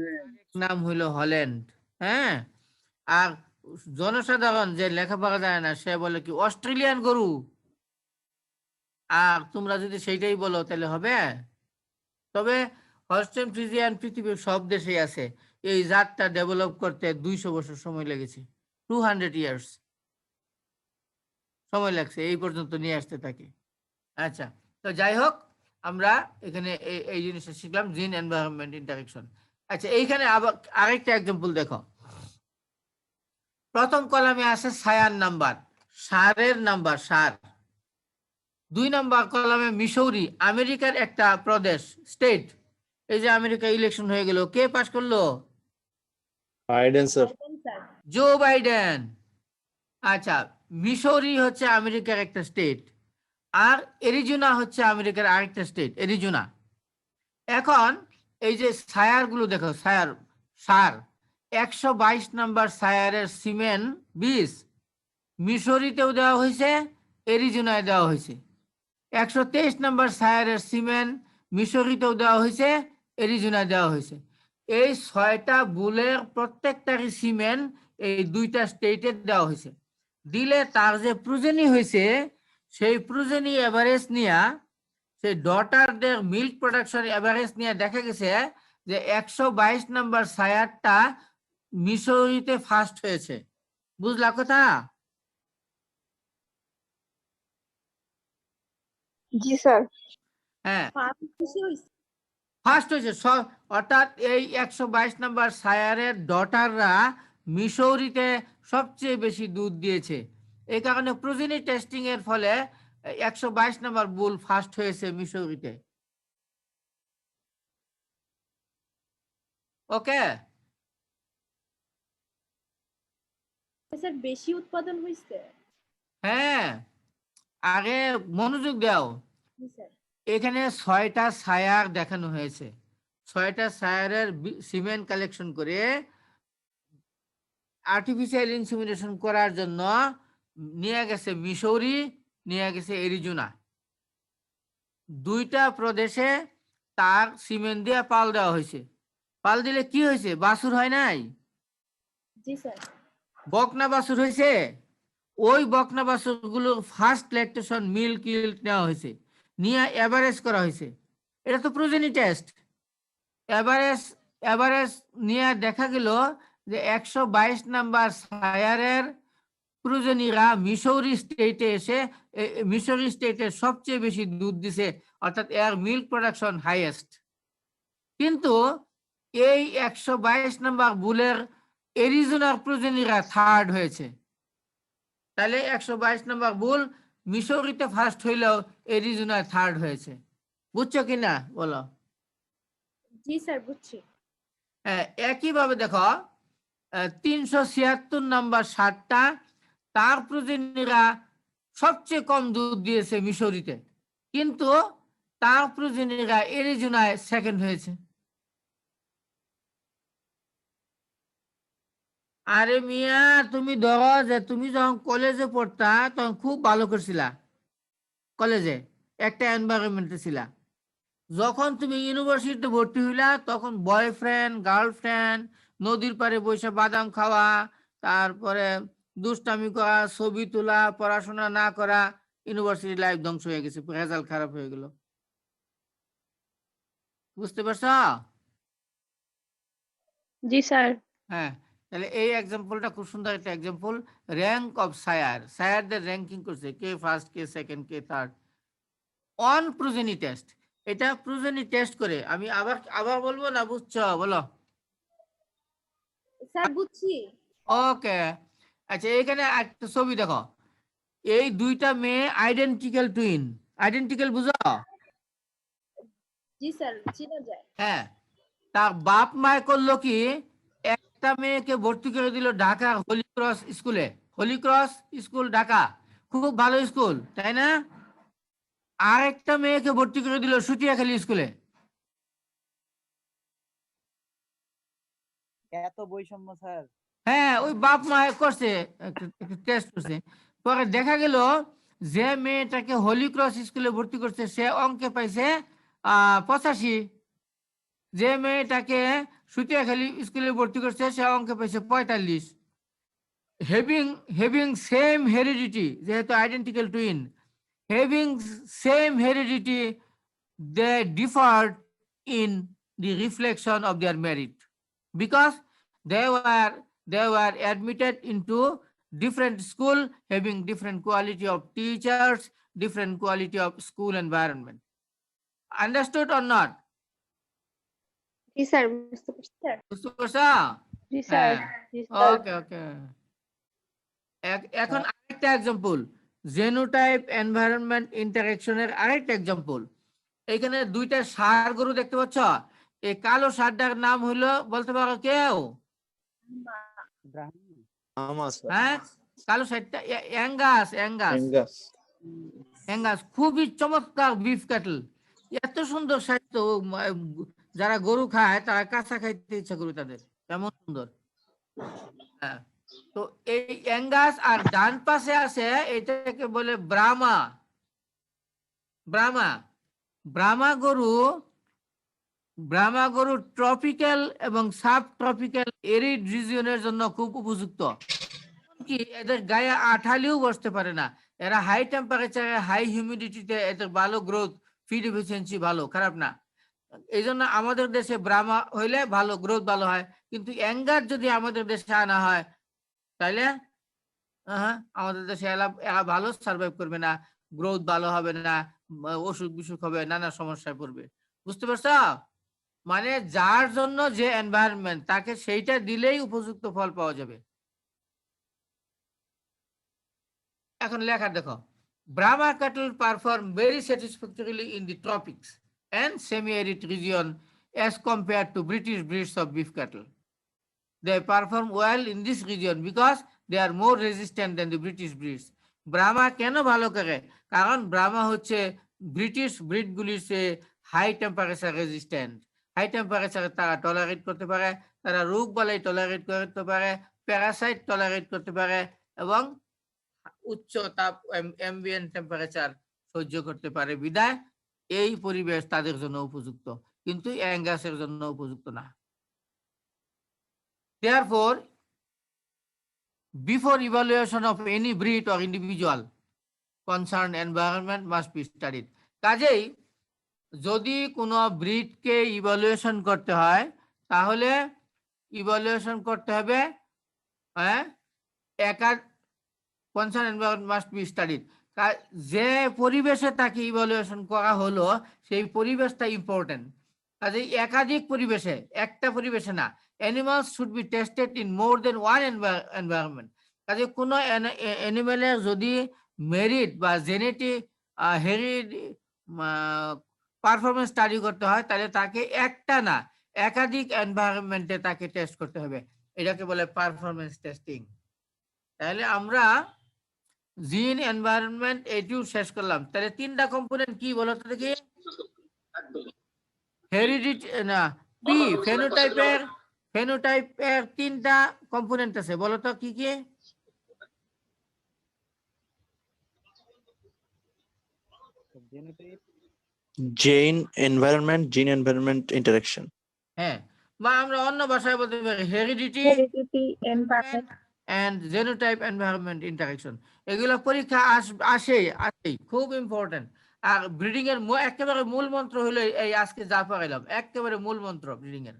নাম হইলো হল্যান্ড। হ্যাঁ, আর জনসাধারণ যে লেখাপড়া জানে না, সে বলে কি অস্ট্রেলিয়ান গরু। আর তোমরা যদি সেইটাই বলো তাহলে হবে? তবে হলস্টেইন ফ্রিজিয়ান পৃথিবীর সব দেশেই আছে। এই জাতটা ডেভেলপ করতে 200 বছর সময় লেগেছে, 200 ইয়ার্স সময় লাগছে এই পর্যন্ত নিয়ে আসতে তাকে। আচ্ছা, তো যাই হোক, আমরা এখানে এই জিনিসটা শিখলাম, জিন এনভায়রনমেন্ট ইন্টারেকশন। আচ্ছা, এইখানে আবার আরেকটা এক্সাম্পল দেখো। প্রথম কলামে আছে সায়ার নাম্বার, সারের নাম্বার, সার। 2 নম্বর কলামে মিসৌরি, আমেরিকার একটা প্রদেশ, স্টেট। এই যে আমেরিকা ইলেকশন হয়ে গেল, কে পাস করলো? Biden sir. Joe Biden. আচ্ছা, মিসৌরি হচ্ছে আমেরিকার একটা স্টেট, আর এরিজোনা হচ্ছে আমেরিকার আরেকটা স্টেট, এরিজোনা। এখন এই যে সায়ার গুলো দেখো, সায়ার, সার 122 নম্বর সায়ারের সিমেন্ট বীজ মিসৌরিতেও দেওয়া হয়েছে, এরিজোনায় দেওয়া হয়েছে। 123 নম্বর সায়ারের সিমেন্ট মিসৌরিতেও দেওয়া হয়েছে, এরিজোনায় দেওয়া হয়েছে। এই 6টা বুলের প্রত্যেকটারই সিমেন্ট এই 2টা স্টেটে দেওয়া হয়েছে। দিলে তার যে প্রোজেনি হয়েছে, সেই প্রোজেনি এভারেজ নিয়ে, সেই ডটারদের মিল্ক প্রোডাকশন এভারেজ নিয়ে দেখা গেছে যে 122 নম্বর সায়ারটা মিসৌরিতে ফার্স্ট হয়েছে। বুঝলা কথা? জি স্যার। হ্যাঁ, খুশি হইছে। ফার্স্ট হয়েছে। অর্থাৎ এই 122 নম্বর সায়ারের ডটাররা মিসৌরিতে সবচেয়ে বেশি দুধ দিয়েছে। এই কারণে প্রোজেনি টেস্টিং এর ফলে 122 নম্বর বুল ফার্স্ট হয়েছে মিসৌরিতে। ওকে, স্যার বেশি উৎপাদন হইছে। হ্যাঁ, আগে মনোযোগ দাও, জি স্যার। এখানে 6টা সায়ার দেখানো হয়েছে। 6টা সায়ারের সিমেন্ট কালেকশন করে আর্টিফিশিয়াল ইনসিমিনেশন করার জন্য নিয়ে গেছে মিসৌরি, নিয়ে গেছে এরিজোনা। 2টা প্রদেশে তার সিমেন্ট দিয়ে পাল দেওয়া হয়েছে। পাল দিলে কি হয়েছে? বাছুর হয় নাই, জি স্যার। বকনা বাছুর হয়েছে। ওই বকনা বাছুর গুলো ফার্স্ট ল্যাকটেশন মিল্ক ইল্ড নেওয়া হয়েছে, নিয়ে এভারেজ করা হয়েছে। এটা তো প্রোজেনি টেস্ট। এভারেজ নিয়ে দেখা গেল যে 122 নাম্বার সায়ারের প্রোজেনিরা মিসৌরি স্টেটে এসে মিসৌরি স্টেটের সবচেয়ে বেশি দুধ দিছে, অর্থাৎ এর মিল্ক প্রোডাকশন হাইয়েস্ট। কিন্তু এই 122 নাম্বার বুলের এরিজোনার প্রোজেনিরা থার্ড হয়েছে। তাহলে 122 নাম্বার বুল মিসৌরিতে ফার্স্ট হইলেও এরিজোনায় থার্ড হয়েছে। বুঝছো কিনা বলো? জি স্যার, বুঝছি। একইভাবে দেখো 376 নাম্বার সারটা, তার প্রোজেনিরা সবচেয়ে কম দুধ দিয়েছে মিসৌরিতে, কিন্তু তার প্রোজেনিরা এরিজোনায় সেকেন্ড হয়েছে। আরে মিয়া, তুমি ধরো যে তুমি যখন কলেজে পড়তা তখন খুব ভালো করছিলা, কলেজে একটা এনভায়রনমেন্টে ছিলা। যখন তুমি ইউনিভার্সিটিতে ভর্তি হইলা তখন বয়ফ্রেন্ড গার্লফ্রেন্ড, নদীর পাড়ে বসে বাদাম খাওয়া, তারপরে দুষ্টামি করা, ছবি তোলা, পড়াশোনা না করা, ইউনিভার্সিটি লাইফ ধ্বংস হয়ে গেছে, রেজাল্ট খারাপ হয়ে গেল। বুঝতে পারছো? জি স্যার। হ্যাঁ, তাহলে এই এক্সাম্পলটা খুব সুন্দর একটা এক্সাম্পল। র্যাঙ্ক অফ সায়ার, সায়ারদের র্যাঙ্কিং করছে, কে ফার্স্ট, কে সেকেন্ড, কে থার্ড অন প্রোজেনি টেস্ট। এটা প্রোজেনি টেস্ট করে। আমি আবার বলবো না, বুঝছো? বলো। স্যার বুঝছি। ওকে, আচ্ছা এখানে একটা ছবি দেখো, এই 2টা মেয়ে আইডেন্টিক্যাল টুইন। আইডেন্টিক্যাল বুঝো? জি স্যার, চিনা যায়। হ্যাঁ, তার বাপ মায় করলো কি, একটা মেয়েকে ভর্তি করে দিল ঢাকা হলি ক্রস স্কুলে। হলি ক্রস স্কুল ঢাকা, খুব ভালো স্কুল, তাই না? আর একটা মেয়েকে ভর্তি করে দিল সুটিয়াখালী স্কুলে। এত বৈষম্য স্যার। হ্যাঁ, ওই বাপ মা করছে, টেস্ট করছে। পরে দেখা গেল যে মেয়েটাকে হলি ক্রস স্কুলে ভর্তি করছে সে অঙ্কে পাইছে 85। যে মেয়েটাকে সুটিয়াখালী স্কুলে ভর্তি করছে সে অঙ্কে পাইছে 45। হ্যাভিং সেম হেরিডিটি, যেহেতু identical twin, having same heredity, they differed in the reflection of their merit because they were admitted into different school, having different quality of teachers, different quality of school environment. Understood or not? G sir, বুঝতে পারছি। বুঝতে পারছো? জি sir. জি sir. ওকে ওকে। এখন আরেকটা example, genotype environment ইন্টারঅ্যাকশনের আরেকটা example. এখানে 2টা ষাঁড় গরু দেখতে পাচ্ছ। এই কালো ষাঁড়টার নাম হলো, বলতে পারো কেউ? হ্যাঁ, কালো ষাঁড়টা অ্যাঙ্গাস। অ্যাঙ্গাস খুবই চমৎকার বিফ ক্যাটল, এত সুন্দর স্বাস্থ্য। যারা গরু খায় তারা কাঁচা খাইতে ইচ্ছা করে তাদের, কেমন সুন্দর। হ্যাঁ, তো এই অ্যাঙ্গাস। আর ডান পাশে আছে এটাকে বলে ব্রাহ্মা। ব্রাহ্মা গরু ট্রপিক্যাল এবং সাব ট্রপিক্যাল এরিড রিজিয়নের জন্য খুব উপযুক্ত। কি এদের গায়ে আঠালিও বসতে পারে না। এরা হাই টেম্পারেচারে, হাই হিউমিডিটিতে এদের ভালো গ্রোথ, ফিড এফিসিয়েন্সি ভালো, খারাপ না। এই জন্য আমাদের দেশে ব্রাহ্মা হইলে ভালো গ্রোথ ভালো হয়, কিন্তু অ্যাঙ্গার যদি আমাদের দেশে আনা হয় তাইলে আমাদের দেশে এরা ভালো সার্ভাইভ করবে না, গ্রোথ ভালো হবে না, অসুখ বিসুখ হবে, নানা সমস্যায় পড়বে। বুঝতে পারছো? মানে যার জন্য যে এনভায়রনমেন্ট, তাকে সেইটা দিলেই উপযুক্ত ফল পাওয়া যাবে। এখন লেখা দেখো, Brahma cattle perform very satisfactorily in the tropics and semi-arid region as compared to British breeds of beef cattle. They perform well in this region because they are more resistant than the British breeds. Brahma কেন ভালো করে? কারণ ব্রাহ্মা হচ্ছে British ব্রিডগুলির চেয়ে high temperature resistant. High টেম্পারেচারে তারা tolerate করতে পারে, তারা রোগ বালাই টলারেট করতে পারে, প্যারাসাইট টলারেট করতে পারে এবং উচ্চ তাপ অ্যাম্বিয়েন্ট টেম্পারেচার সহ্য করতে পারে বিধায় এই পরিবেশ তাদের জন্য উপযুক্ত, কিন্তু অ্যাঙ্গাসের জন্য উপযুক্ত না। Therefore, before evaluation of any breed or individual, concerned environment must be studied. কাজেই যদি কোনো ব্রিডকে ইভালুয়েশন করতে হয় তাহলে ইভালুয়েশন করতে হবে concern environment must be studied. যে পরিবেশে তাকে ইভালুয়েশন করা হলো সেই পরিবেশটা ইম্পর্টেন্ট। কাজেই একাধিক পরিবেশে, একটা পরিবেশে না, animals should be tested in more than one environment. কাজে কোনো অ্যানিমেলের যদি মেরিট বা জেনেটিক পারফরমেন্স স্টাডি করতে হয় তাহলে তাকে একটা না একাধিক এনভায়রনমেন্টে তাকে টেস্ট করতে হবে, এটাকে বলে পারফরমেন্স টেস্টিং। তাহলে আমরা জিন, এনভায়রনমেন্ট এটিও শেষ করলাম। তাহলে তিনটা কম্পোনেন্ট কি বলো তো দেখি? হেরিডিটি না পি ফেনোটাইপের তিনটা কম্পোনেন্ট আছে, বলো তো কি কি? Gene environment interaction. হ্যাঁ, বা আমরা অন্য ভাষায় বলতে পারি heredity Heredity, environment. and genotype environment interaction। এগুলো পরীক্ষা আসেই, খুব ইম্পর্টেন্ট। আর ব্রিডিং এর একেবারে মূল মন্ত্র হলো এই আজকে যা পড়াইলাম, একেবারে মূল মন্ত্র ব্রিডিং এর।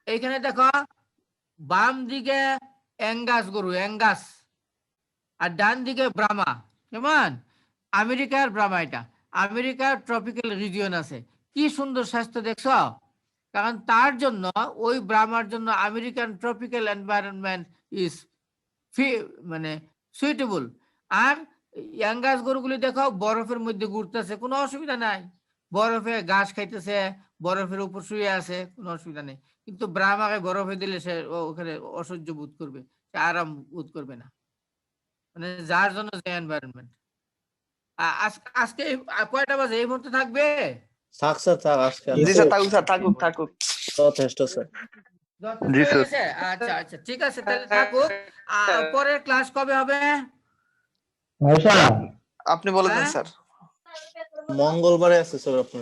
এইখানে দেখো বাম দিকে অ্যাঙ্গাস গরু, অ্যাঙ্গাস, আর ডান দিকে ব্রাহ্মা। কেমন? আমেরিকার ব্রাহ্মা, এটা আমেরিকার ট্রপিক্যাল রিজিয়ন আছে। কি সুন্দর স্বাস্থ্য দেখছো? কারণ তার জন্য ওই ব্রাহ্মার জন্য আমেরিকান ট্রপিক্যাল এনভায়রনমেন্ট ইজ মানে সুইটেবল। আর ইয়াঙ্গাস গরুগুলি দেখো বরফের মধ্যে ঘুরতেছে, কোনো অসুবিধা নাই, বরফে ঘাস খাইতেছে, বরফের উপর শুয়ে আছে, কোনো অসুবিধা নেই। কিন্তু ব্রাহ্মাকে বরফে দিলে সে ওখানে অসহ্য বোধ করবে, সে আরাম বোধ করবে না, মানে যার জন্য যে এনভায়রনমেন্ট। আজকে কয়টা বাজে? এই মুহূর্তে থাকবে? থাক স্যার, থাক আজকে। জি স্যার, থাকুক স্যার, থাকুক থাকুক। যথেষ্ট স্যার। জি স্যার। আচ্ছা আচ্ছা, ঠিক আছে, তাহলে থাকুক। পরের ক্লাস কবে হবে? আপনি বলে দেন হ্যাঁ? স্যার। মঙ্গলবারে আছে স্যার আপনার।